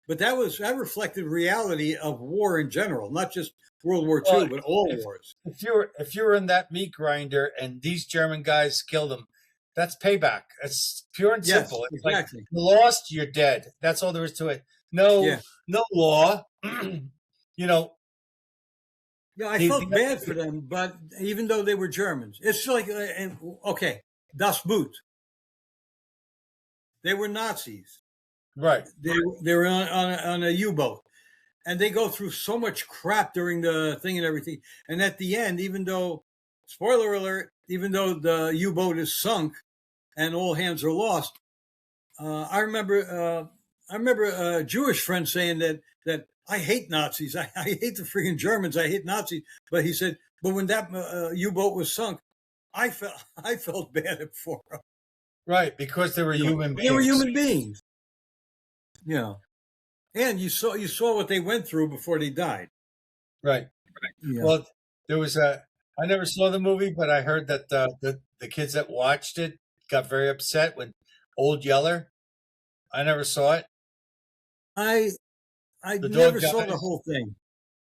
But that reflected reality of war in general, not just World War Well, II, but all if wars. if you were in that meat grinder and these German guys killed him, that's payback. It's pure and Yes, simple. It's like exactly. you lost, you're dead. That's all there is to it. No, Yeah. no law. You know, Yeah, I the felt bad for them, but even though they were Germans, it's like, okay, Das Boot. They were Nazis. right. They were on a U-boat. And they go through so much crap during the thing and everything. And at the end, even though, spoiler alert, even though the U-boat is sunk and all hands are lost, I remember a Jewish friend saying that I hate Nazis. I hate the freaking Germans. I hate Nazis. But he said, but when that U-boat was sunk, I felt bad for them. Right, because they were human beings. They were human beings. Yeah. And you saw what they went through before they died. Right. Yeah. Well, there was I never saw the movie, but I heard that the kids that watched it got very upset with Old Yeller. I never saw it. I The never dog saw the dies. whole thing.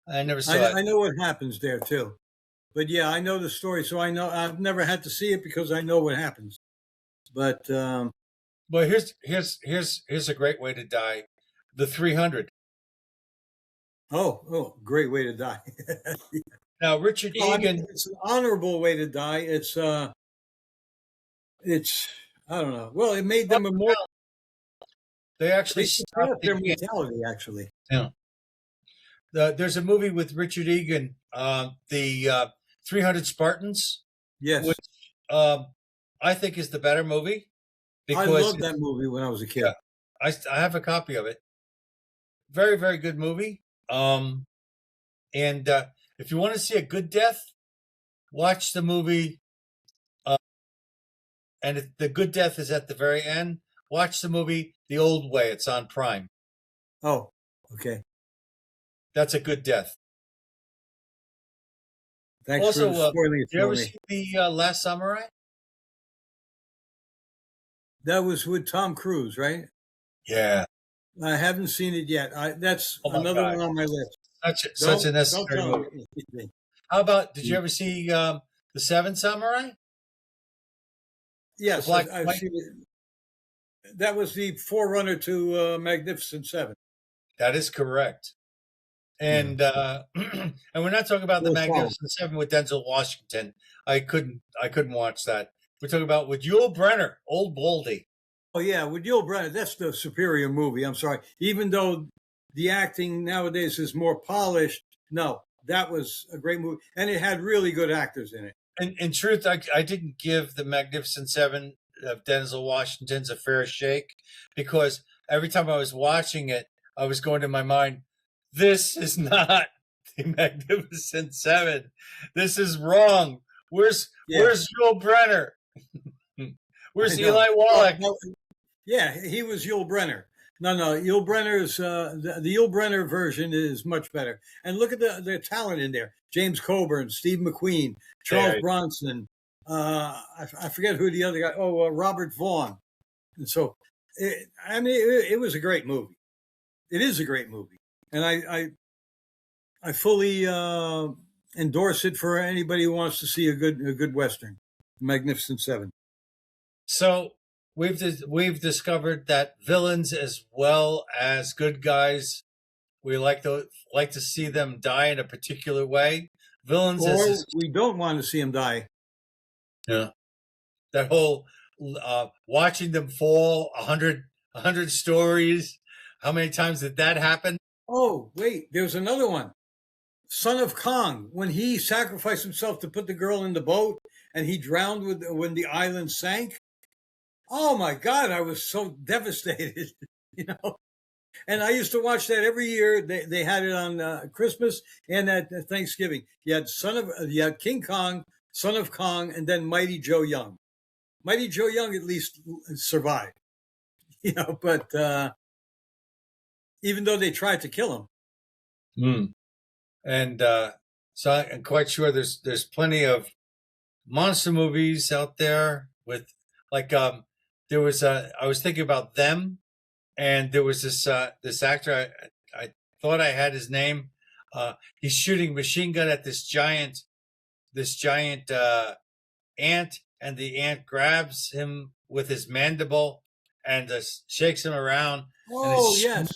I never saw it. I know what happens there too. But yeah, I know the story, so I know I've never had to see it because I know what happens. But Well, here's a great way to die. The 300. great way to die. Now, Richard Well, I mean, Egan. it's an honorable way to die. It's I don't know. Well, it made them immortal. They actually They stopped surpassed the their game. mortality, actually. Yeah. There's a movie with Richard Egan, the 300 Spartans, Yes, which I think is the better movie I because loved that movie when I was a kid. yeah, I have a copy of it. Very, very good movie. And if you want to see a good death, watch the movie. And if the good death is at the very end, watch the movie The Old Way. It's on Prime. Oh, okay. That's a good death. Thanks Also, for spoiling it did you for ever me. see the Last Samurai? That was with Tom Cruise, right? Yeah. I haven't seen it yet. That's Oh my another God. one on my list. Such a Don't necessary tell movie. me. How about, did you ever see The Seven Samurai? Yes, Black and I've White? seen it. That was the forerunner to Magnificent Seven. That is correct. And and we're not talking about the Well, follow. Magnificent Seven with Denzel Washington. I couldn't watch that. We're talking about with Yul Brynner, Old Baldy. Oh yeah, with Yul Brynner, that's the superior movie. I'm sorry, even though the acting nowadays is more polished. No, that was a great movie, and it had really good actors in it. And in truth, I didn't give the Magnificent Seven of Denzel Washington's a fair shake because every time I was watching it, I was going to my mind, this is not the Magnificent Seven. This is wrong. Where's Yul Brynner? Where's I know. Eli Wallach? No, yeah, he was Yul Brynner. No, Yul Brynner's the Yul Brynner version is much better. And look at the talent in there: James Coburn, Steve McQueen, Charles Bronson. I forget who the other guy. Oh, Robert Vaughn. And so, it was a great movie. It is a great movie, and I fully endorse it for anybody who wants to see a good western. Magnificent Seven. So we've discovered that villains as well as good guys, we like to see them die in a particular way. Villains, or we don't want to see them die. Yeah, that whole watching them fall 100 stories. How many times did that happen? Oh, wait, there's another one. Son of Kong, when he sacrificed himself to put the girl in the boat and he drowned when the island sank. Oh my God, I was so devastated, you know. And I used to watch that every year. They had it on Christmas and at Thanksgiving. You had King Kong, Son of Kong, and then Mighty Joe Young. Mighty Joe Young at least survived, you know. But even though they tried to kill him, and so I'm quite sure there's plenty of monster movies out there with like there was I was thinking about Them, and there was this actor I thought I had his name. He's shooting machine gun at this giant ant, and the ant grabs him with his mandible and shakes him around. oh yes,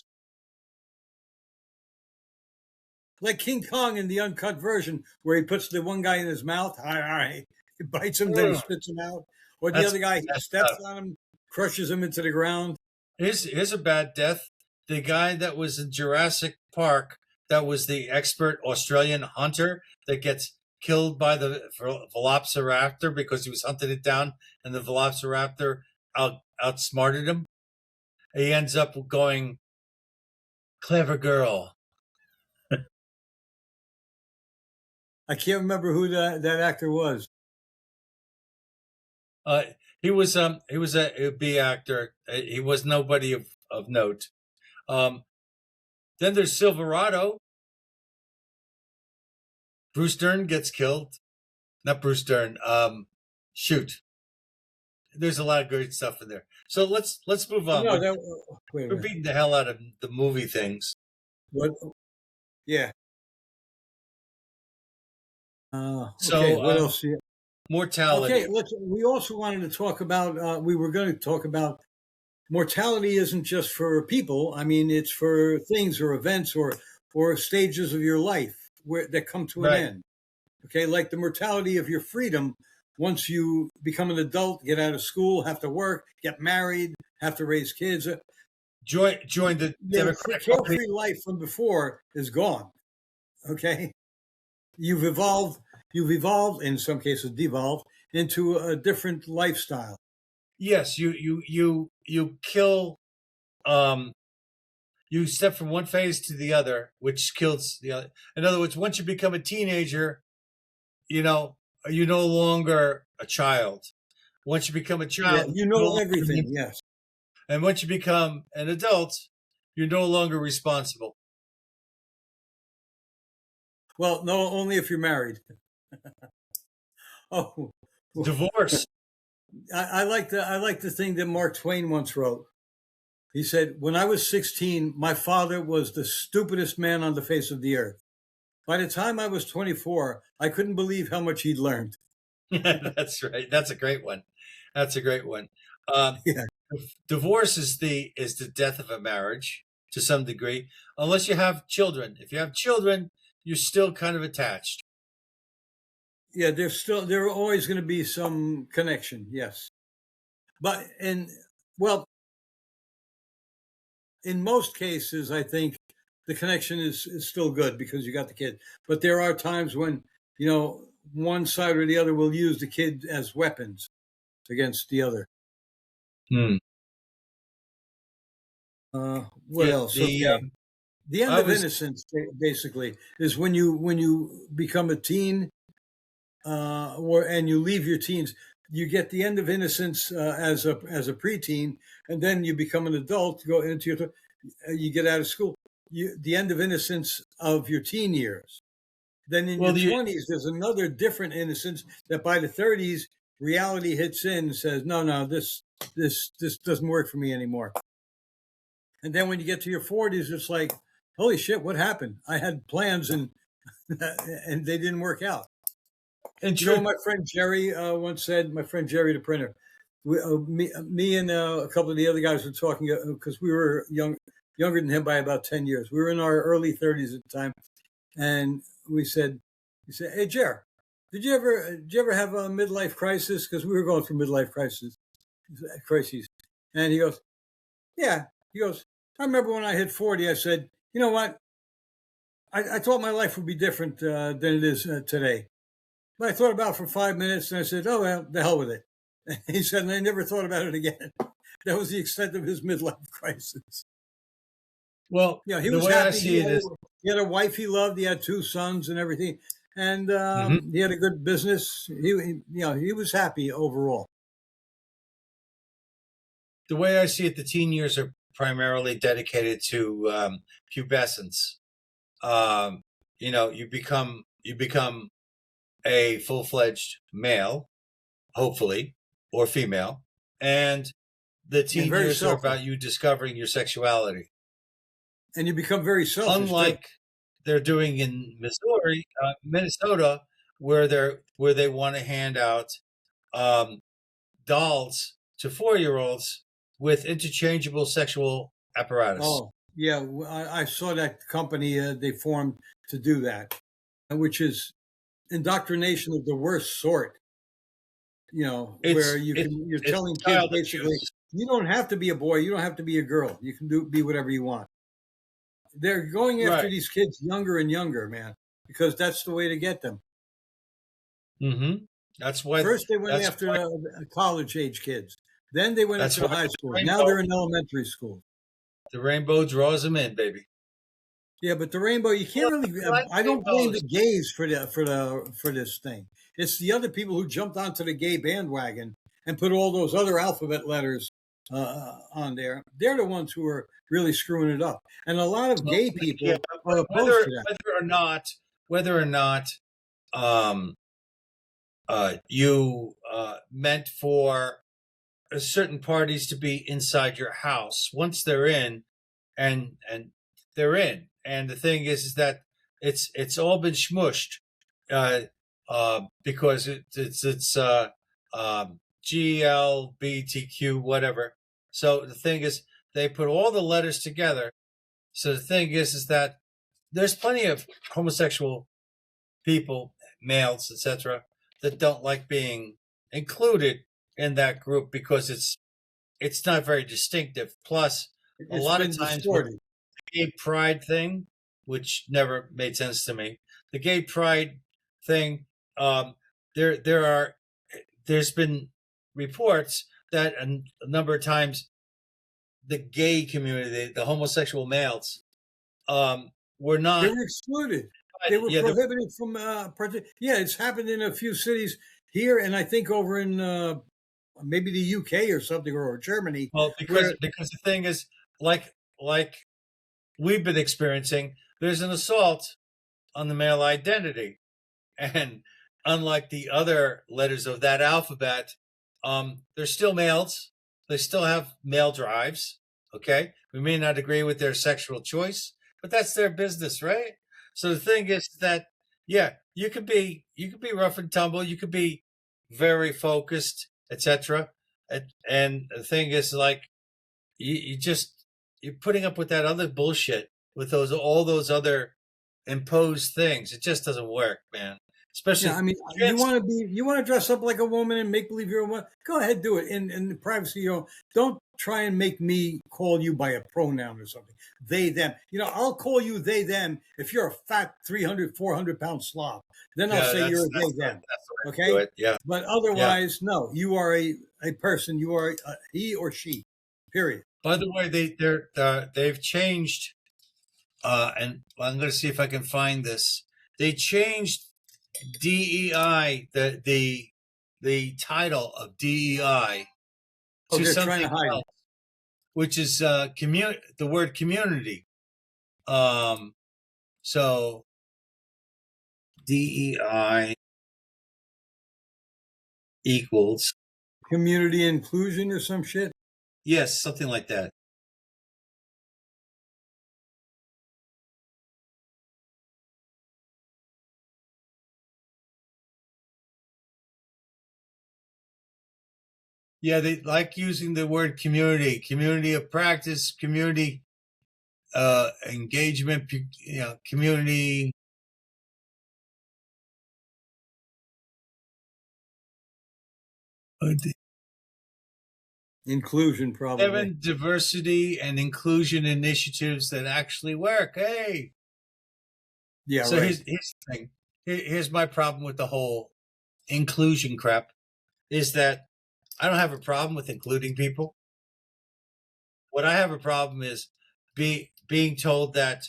like King Kong in the uncut version, where he puts the one guy in his mouth, he bites him, then spits him out, or the other guy he steps on him, crushes him into the ground. Here's a bad death. The guy that was in Jurassic Park, that was the expert Australian hunter that gets killed by the velociraptor because he was hunting it down, and the velociraptor outsmarted him. He ends up going, clever girl. I can't remember who that actor was. He was a B actor. He was nobody of note. Then there's Silverado. Bruce Dern gets killed. Not Bruce Dern. Shoot. There's a lot of great stuff in there. So let's move on. No, we're beating the hell out of the movie things. What? Yeah. So okay, what else? Mortality. Okay, we also wanted to talk about. We were going to talk about mortality. Isn't just for people. I mean, it's for things or events or stages of your life that come to an end. Okay, like the mortality of your freedom. Once you become an adult, get out of school, have to work, get married, have to raise kids. Join the Democratic carefree life from before is gone. Okay, you've evolved, in some cases devolved into a different lifestyle. Yes, you kill. You step from one phase to the other, which kills the other. In other words, once you become a teenager, you're no longer a child. Once you become a child, you know everything. Yes. And once you become an adult, you're no longer responsible. Well, no, only if you're married. Oh, divorce. I like the thing that Mark Twain once wrote. He said, "When I was 16, my father was the stupidest man on the face of the earth. By the time I was 24, I couldn't believe how much he'd learned." That's right. That's a great one. Yeah. Divorce is the death of a marriage to some degree, unless you have children. If you have children, you're still kind of attached. Yeah, there are always going to be some connection. Yes, but in most cases, I think the connection is still good because you got the kid. But there are times when one side or the other will use the kid as weapons against the other. What else? The end of innocence, basically, is when you become a teen, and you leave your teens. You get the end of innocence as a preteen, and then you become an adult. Go into you get out of school. The end of innocence of your teen years. Then in your 20s, there's another different innocence that by the 30s, reality hits in and says, no, this doesn't work for me anymore. And then when you get to your 40s, it's like, holy shit, what happened? I had plans and they didn't work out. And my friend Jerry once said, my friend Jerry the printer, me and a couple of the other guys were talking because we were younger than him by about 10 years. We were in our early 30s at the time. And he said, "Hey, Jer, did you ever have a midlife crisis?" Because we were going through midlife crises. And he goes, "Yeah." He goes, "I remember when I hit 40, I said, you know what? I thought my life would be different than it is today. But I thought about it for 5 minutes and I said, oh, well, the hell with it. And he said, and I never thought about it again. That was the extent of his midlife crisis. Well, Yeah, he the was way I happy. see it is, He had a wife he loved. He had two sons and everything. And Mhm. he had a good business. He was happy overall. The way I see it, the teen years are primarily dedicated to pubescence. You become a full-fledged male, hopefully, or female, and the And teen very years are selfish. about you discovering your sexuality. And you become very selfish too. Unlike they're doing in Missouri, Minnesota, where they want to hand out um, dolls to 4-year-olds with interchangeable sexual apparatus. Oh, yeah. I saw that company they formed to do that, which is indoctrination of the worst sort. Where you're It's telling kids child basically, abuse. you don't have to be a boy, you don't have to be a girl, you can be whatever you want. They're going after Right. these kids younger and younger, man, because that's the way to get them. Mm-hmm. That's why. First, they went That's after why. college age kids. Then they went That's after the why high the school. Now rainbow. they're in elementary school. The rainbow draws them in, baby. Yeah, but the rainbow, you can't Look, really. I like I don't blame rainbows. the gays for this thing. It's the other people who jumped onto the gay bandwagon and put all those other alphabet letters on there. They're the ones who are really screwing it up. And a lot of Well, gay yeah, people but are opposed to that. whether or not um, you meant for certain parties to be inside your house. Once they're in, and they're in, and the thing is that it's all been smushed uh, because it's GLBTQ whatever. So the thing is, they put all the letters together. So the thing is that there's plenty of homosexual people, males, etc., that don't like being included in that group because it's not very distinctive. Plus, a It's lot of been times with distorted. the gay pride thing, which never made sense to me, the gay pride thing, um, there's been reports that a number of times the gay community, the homosexual males, were They not. were excluded. They were Yeah, prohibited from. Yeah, it's happened in a few cities here, and I think over in maybe the UK or something, or Germany, well, where because the thing is, like we've been experiencing, there's an assault on the male identity. And unlike the other letters of that alphabet, they're still males. They still have male drives. Okay. We may not agree with their sexual choice, but that's their business, right? So the thing is that, yeah, you could be rough and tumble, you could be very focused, etc. And the thing is, like, you're putting up with that other bullshit with all those other imposed things. It just doesn't work, man. yeah, I Especially mean, trans. you want to dress up like a woman and make believe you're a woman. Go ahead, do it in the privacy. Don't try and make me call you by a pronoun or something. They, them. I'll call you they, them if you're a fat 300, 400 pound slob. Then I'll Yeah, say you're a they, them. that's the way to do Okay, it. Yeah, but yeah. otherwise, no. You are a person. You are he or she. Period. By the way, they've changed, and I'm going to see if I can find this. They changed DEI, the title of DEI, Oh, to they're trying something to hide else, it. which is the word community. So DEI equals, Community inclusion or some shit. yes, something like that. Yeah, they like using the word community of practice, community engagement, community. Inclusion, probably. 7 diversity and inclusion initiatives that actually work. Hey, Yeah, So right. here's the thing. Here's my problem with the whole inclusion crap is that I don't have a problem with including people. What I have a problem is being told that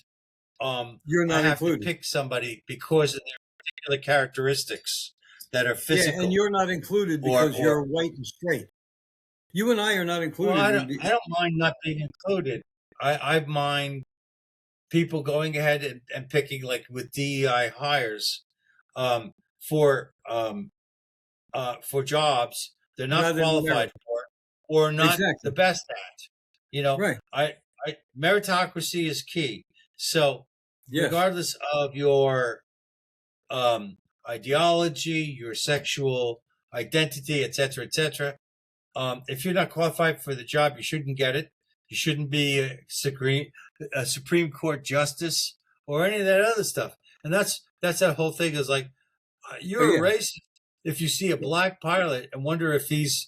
You're I not have to included. pick somebody because of their particular characteristics that are Yeah, and physical you're not included because or you're white and straight. You and I are not well, included. I don't mind not being included. I mind people going ahead and picking like with DEI hires um, for um, for jobs they're not Rather than qualified merit. for or not the Exactly. best at. You know, Right. I meritocracy is key. So Yes. regardless of your ideology, your sexual identity, etc., if you're not qualified for the job, you shouldn't get it. You shouldn't be a Supreme Court justice or any of that other stuff. And that's that whole thing is like Oh you're a yeah. racist if you see a black pilot and wonder if he's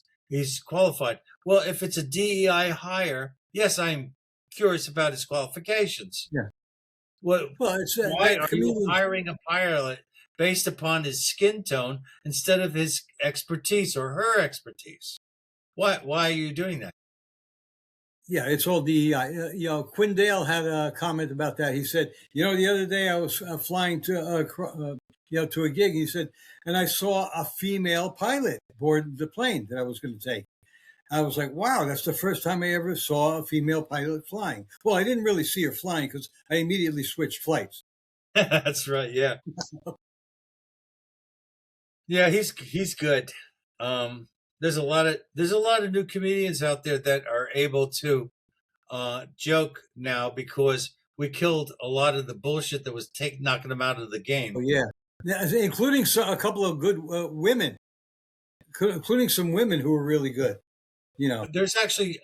qualified. Well, if it's a DEI hire, yes, I'm curious about his qualifications. Yeah. What? Well, it's Why that are you comedian. hiring a pilot based upon his skin tone instead of his expertise or her expertise? Why are you doing that? Yeah, it's all DEI. Quinn Dale had a comment about that. He said, the other day I was flying to a gig. He said, and I saw a female pilot board the plane that I was going to take. I was like, wow, that's the first time I ever saw a female pilot flying. Well, I didn't really see her flying because I immediately switched flights. That's right. Yeah, yeah. He's good. Um, there's a lot of new comedians out there that are able to joke now because we killed a lot of the bullshit that was knocking them out of the Oh game. yeah, including a couple of good women, including some women who were really good. There's actually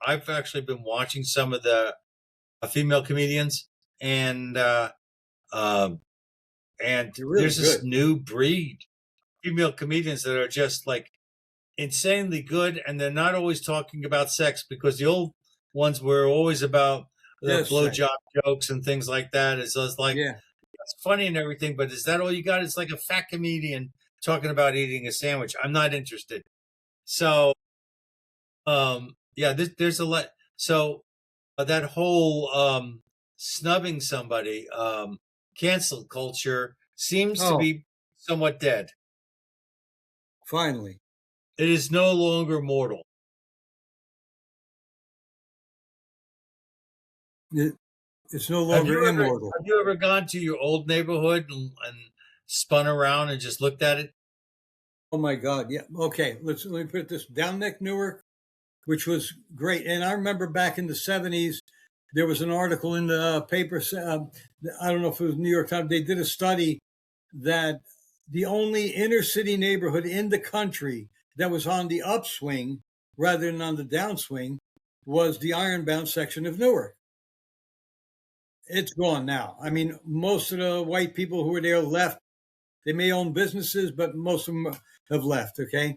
I've actually been watching some of the female comedians, and um, and They're really there's this good. new breed female comedians that are just like insanely good, and they're not always talking about sex because the old ones were always about the Just sex. blowjob jokes and things like that. It's just like Yeah. it's funny and everything, but is that all you got? It's like a fat comedian talking about eating a sandwich. I'm not interested. So yeah, there's a lot. So that whole snubbing somebody, cancel culture seems to Oh, be somewhat dead. finally. It is no longer mortal. It, it's no Have longer you ever immortal. have you ever gone to your old neighborhood and spun around and just looked at it? Oh my God. Yeah. Okay. Let me put this down Neck, Newark, which was great. And I remember back in the 70s, there was an article in the paper. I don't know if it was New York Times. They did a study that the only inner city neighborhood in the country that was on the upswing rather than on the downswing was the ironbound section of Newark. It's gone now. I mean, most of the white people who were there left. They may own businesses, but most of them have left. Okay,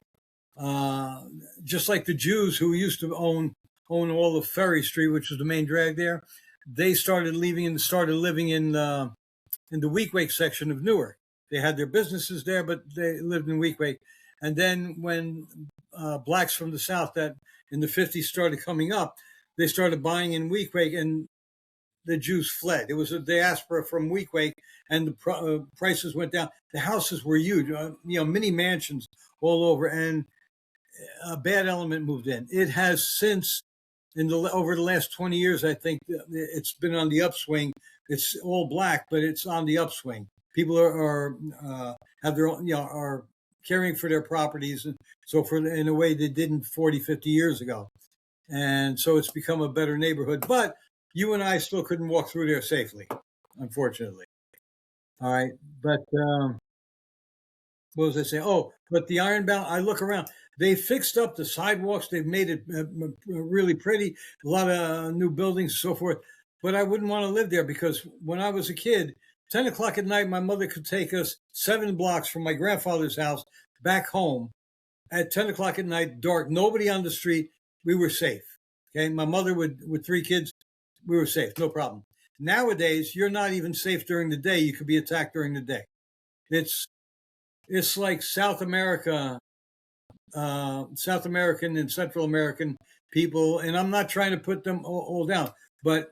uh, just like the Jews who used to own all of Ferry Street, which was the main drag there, they started leaving and started living in the Weequahic section of Newark. They had their businesses there, but they lived in Weequahic. And then when blacks from the South that in the 50s started coming up, they started buying in Weequahic, and the Jews fled. It was a diaspora from Weequahic, and the prices went down. The houses were huge, mini mansions all over, and a bad element moved in. It has since, over the last 20 years, I think it's been on the upswing. It's all black, but it's on the upswing. People are have their own, are caring for their properties and so forth in a way they didn't 40, 50 years ago. And so it's become a better neighborhood. But you and I still couldn't walk through there safely, unfortunately. All right. But what was I saying? Oh, but the Ironbound, I look around. They fixed up the sidewalks. They've made it really pretty. A lot of new buildings and so forth. But I wouldn't want to live there because when I was a kid, 10 o'clock at night, my mother could take us 7 blocks from my grandfather's house back home at 10 o'clock at night, dark, nobody on the street. We were safe. Okay. My mother with 3 kids, we were safe. No problem. Nowadays, you're not even safe during the day. You could be attacked during the day. It's like South America, South American and Central American people, and I'm not trying to put them all down, but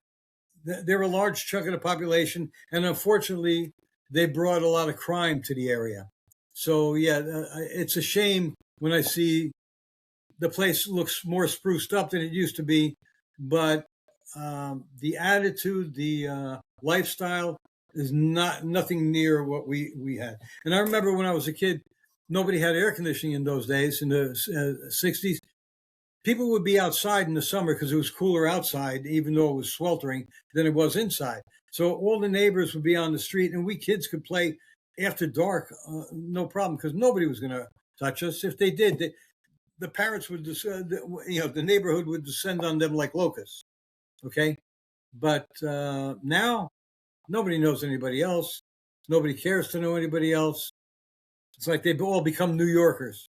they're a large chunk of the population, and unfortunately, they brought a lot of crime to the area. So yeah, it's a shame when I see the place looks more spruced up than it used to be, but the attitude, the lifestyle is nothing near what we had. And I remember when I was a kid, nobody had air conditioning in those days in the 60s. People would be outside in the summer because it was cooler outside, even though it was sweltering, than it was inside. So all the neighbors would be on the street, and we kids could play after dark, no problem, because nobody was going to touch us. If they did, the parents would, the neighborhood would descend on them like locusts. Okay, but now nobody knows anybody else. Nobody cares to know anybody else. It's like they've all become New Yorkers.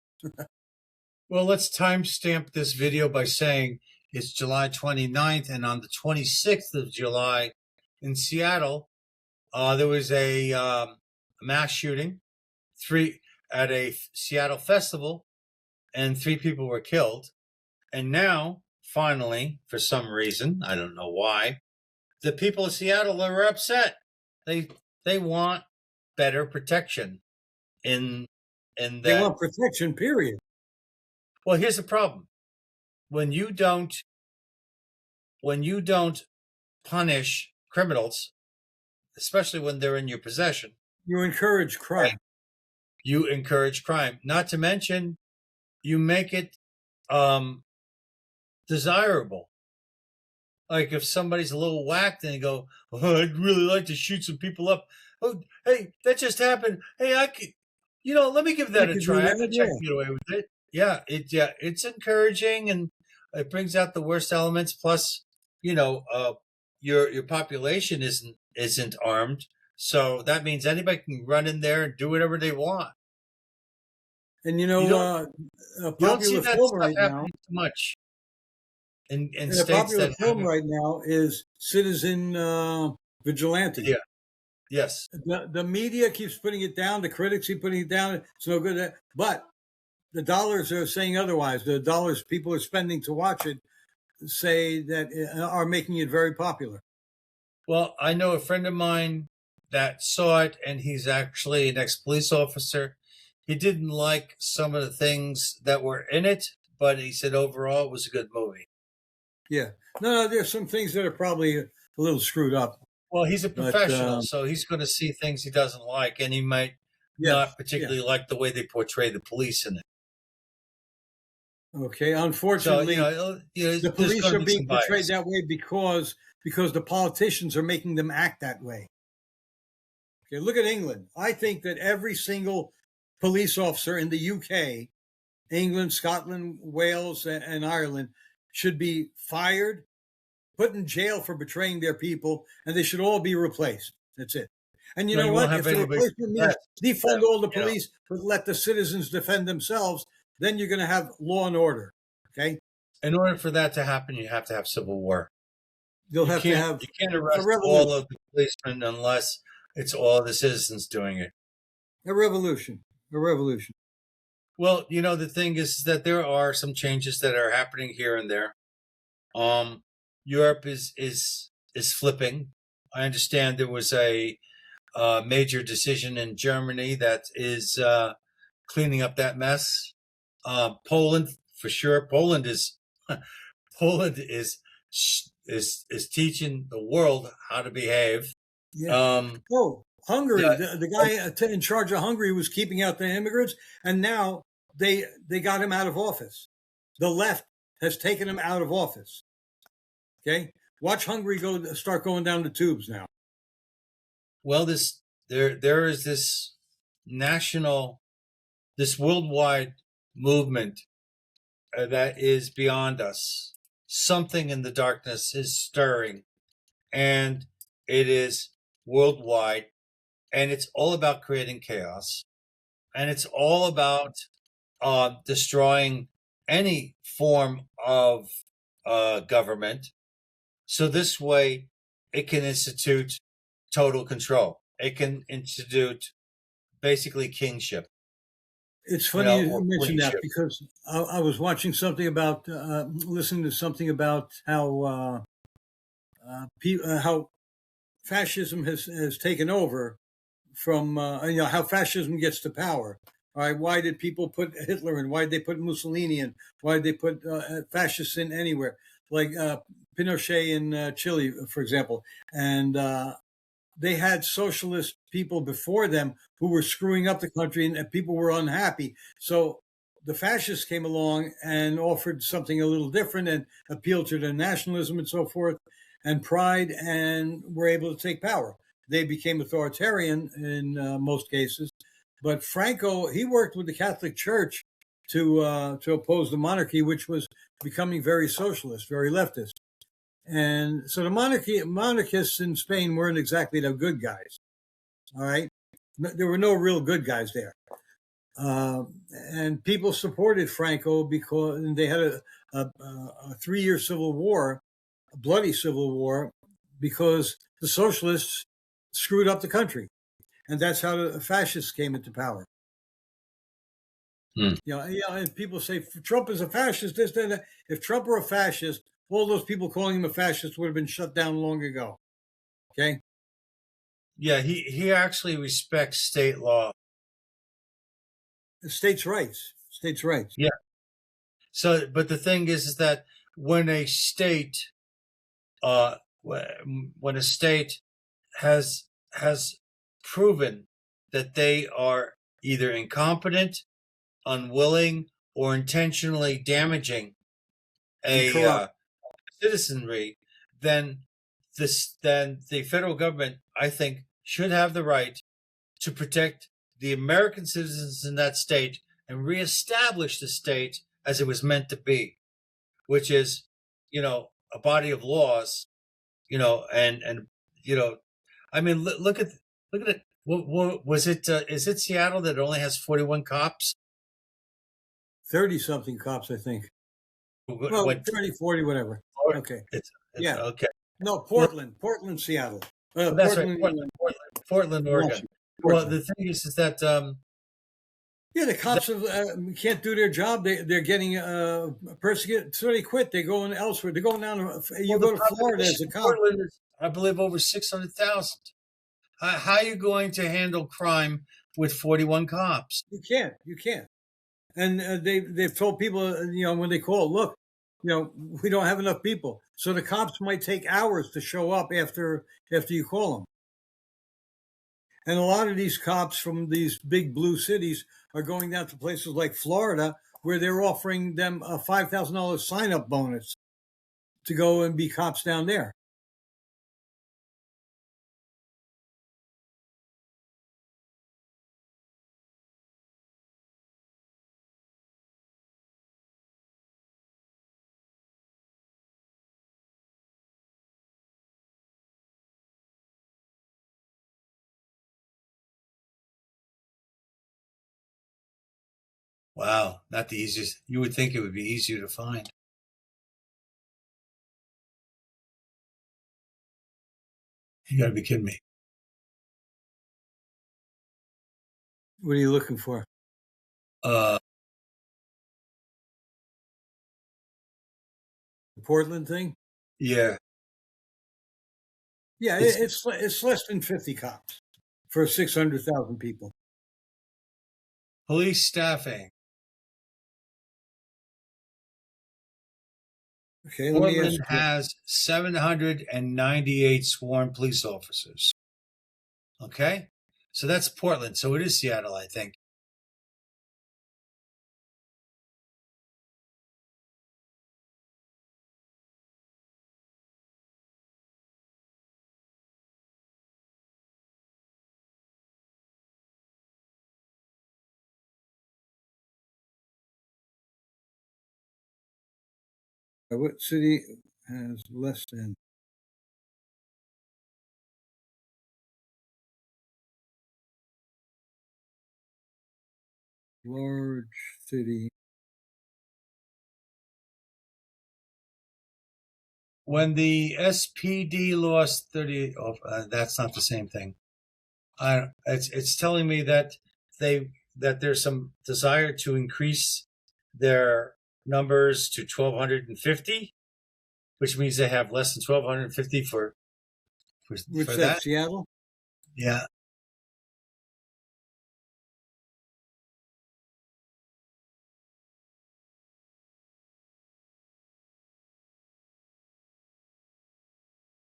Well, let's timestamp this video by saying it's July 29th, and on the 26th of July in Seattle, there was a mass shooting at a Seattle festival, and 3 people were killed. And now, finally, for some reason, I don't know why, the people of Seattle are upset. They want better protection in that. They want protection, period. Well, here's the problem. When you don't punish criminals, especially when they're in your possession, you encourage crime. Right? You encourage crime. Not to mention, you make it desirable. Like if somebody's a little whacked and they go, "Oh, I'd really like to shoot some people up." Oh, hey, that just happened. Hey, I could, let me give that a try. I can get away with it. Yeah, it's encouraging, and it brings out the worst elements. Plus, your population isn't armed, so that means anybody can run in there and do whatever they want. And you don't see that stuff right happening too much in and states a popular that film right now is Citizen Vigilante. Yeah. Yes. The media keeps putting it down. The critics keep putting it down. It's no good. But the dollars are saying otherwise. The dollars people are spending to watch it say that are making it very popular. Well, I know a friend of mine that saw it, and he's actually an ex-police officer. He didn't like some of the things that were in it, but he said overall it was a good movie. Yeah. No, there's some things that are probably a little screwed up. Well, he's a professional, so he's going to see things he doesn't like, and he might not particularly like the way they portray the police in it. Okay. Unfortunately, the police are being portrayed that way because the politicians are making them act that way. Okay. Look at England. I think that every single police officer in the UK, England, Scotland, Wales, and Ireland should be fired, put in jail for betraying their people, and they should all be replaced. That's it. And you know what? If the replacement means defund all the police, but let the citizens defend themselves, then you're going to have law and order. Okay. In order for that to happen, you have to have civil war. You can't arrest all of the policemen unless it's all the citizens doing it. A revolution. Well, the thing is that there are some changes that are happening here and there. Europe is flipping. I understand there was a major decision in Germany that is cleaning up that mess. Poland, for sure. Poland is teaching the world how to behave. Yeah. Hungary, the guy in charge of Hungary was keeping out the immigrants, and now they got him out of office. The left has taken him out of office. Okay, watch Hungary start going down the tubes now. Well, there is this worldwide movement that is beyond us. Something in the darkness is stirring, and it is worldwide. And it's all about creating chaos. And it's all about destroying any form of government. So this way, it can institute total control. It can institute basically kingship, It's funny you or mentioned that queenship. because I was watching something about, listening to something about how fascism has taken over from, how fascism gets to power. All right, why did people put Hitler in? Why did they put Mussolini in? Why did they put fascists in anywhere? Like Pinochet in Chile, for example. And they had socialist people before them who were screwing up the country, and people were unhappy. So the fascists came along and offered something a little different and appealed to their nationalism and so forth and pride, and were able to take power. They became authoritarian in most cases. But Franco, he worked with the Catholic Church to oppose the monarchy, which was becoming very socialist, very leftist. And so the monarchists in Spain weren't exactly the good guys. All right, there were no real good guys there, and people supported Franco because they had a 3-year civil war, a bloody civil war, because the socialists screwed up the country, and that's how the fascists came into power. Hmm. And people say Trump is a fascist. This, that. If Trump were a fascist, all those people calling him a fascist would have been shut down long ago. Okay. Yeah, he actually respects state law. States' rights. States' rights. Yeah. So, but the thing is that when a state, when a state has proven that they are either incompetent, unwilling, or intentionally damaging And a corrupt. citizenry, then the federal government, I think, should have the right to protect the American citizens in that state and reestablish the state as it was meant to be, which is, a body of laws, and I mean, look at it. What was it? Is it Seattle that only has 41 cops? 30 something cops, I think. Well, What? 30, 40, whatever. Okay. It's Yeah. okay. No, Well, Portland, Seattle. that's right. Portland, Portland, Oregon. Well, Portland. the thing is that Yeah, the cops can't do their job. They're getting persecuted, so they quit. They're going elsewhere. They're going down. You the go to Florida as population a of cop. Portland is, I believe, over 600,000. How are you going to handle crime with 41 cops? You can't. You can't. And they've told people, when they call, look, we don't have enough people. So the cops might take hours to show up after you call them. And a lot of these cops from these big blue cities are going down to places like Florida, where they're offering them a $5,000 sign-up bonus to go and be cops down there. Wow, not the easiest. You would think it would be easier to find. You got to be kidding me. What are you looking for? Uh, The Portland thing? yeah, Yeah, it's it's less than 50 cops for 600,000 people. police staffing. Okay, let me ask Portland you. has 798 sworn police officers. Okay, so that's Portland. So it is Seattle, I think. What city has less than? Large city. when the SPD lost 30, that's not the same thing. It's telling me that there's some desire to increase their numbers to 1,250, which means they have less than 1,250 for Which for that that. Seattle? Yeah.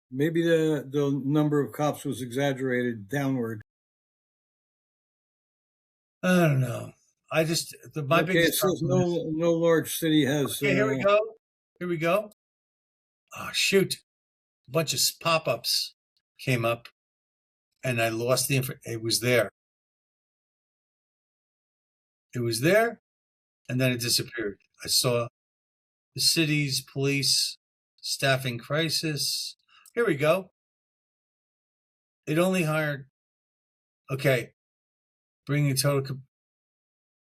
Maybe the number of cops was exaggerated downward. I don't know. My Okay, it biggest says problem is, no large city has. okay, here we go. Here we go. Oh, shoot. A bunch of pop-ups came up and I lost the info. It was there. It was there and then it disappeared. I saw the city's police staffing crisis. Here we go. It only hired, okay, bringing total.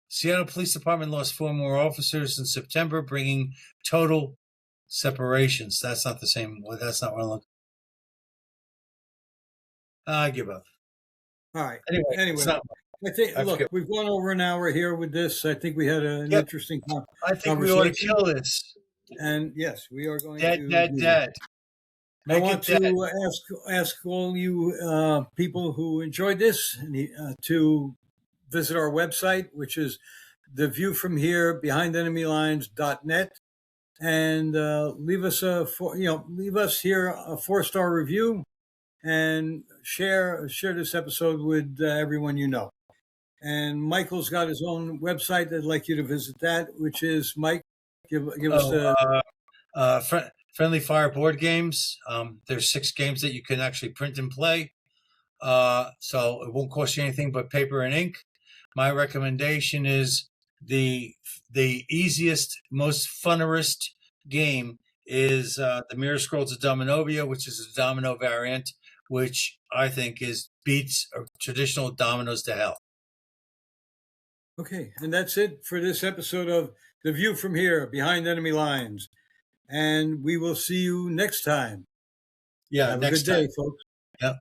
Seattle Police Department lost 4 more officers in September, bringing total separations. That's not the same. That's not what I'm looking. I give up. All right. Anyway, I think. Look, we've gone over an hour here with this. I think we had an interesting conversation. I think we ought to kill this. And yes, we are going to dead. I want to ask all you people who enjoyed this to visit our website, which is The View From Here, BehindEnemyLines.net, and leave us here a 4-star review and share this episode with everyone you know. And Michael's got his own website. I'd like you to visit that, which is Mike. Give us the Friendly Fire board games. There's 6 games that you can actually print and play. So it won't cost you anything but paper and ink. My recommendation is the easiest, most funnerest game is the Mirror Scrolls of Dominovia, which is a domino variant, which I think beats traditional dominoes to hell. Okay, and that's it for this episode of The View From Here, Behind Enemy Lines. And we will see you next time. Yeah, have a good day, folks. Yeah.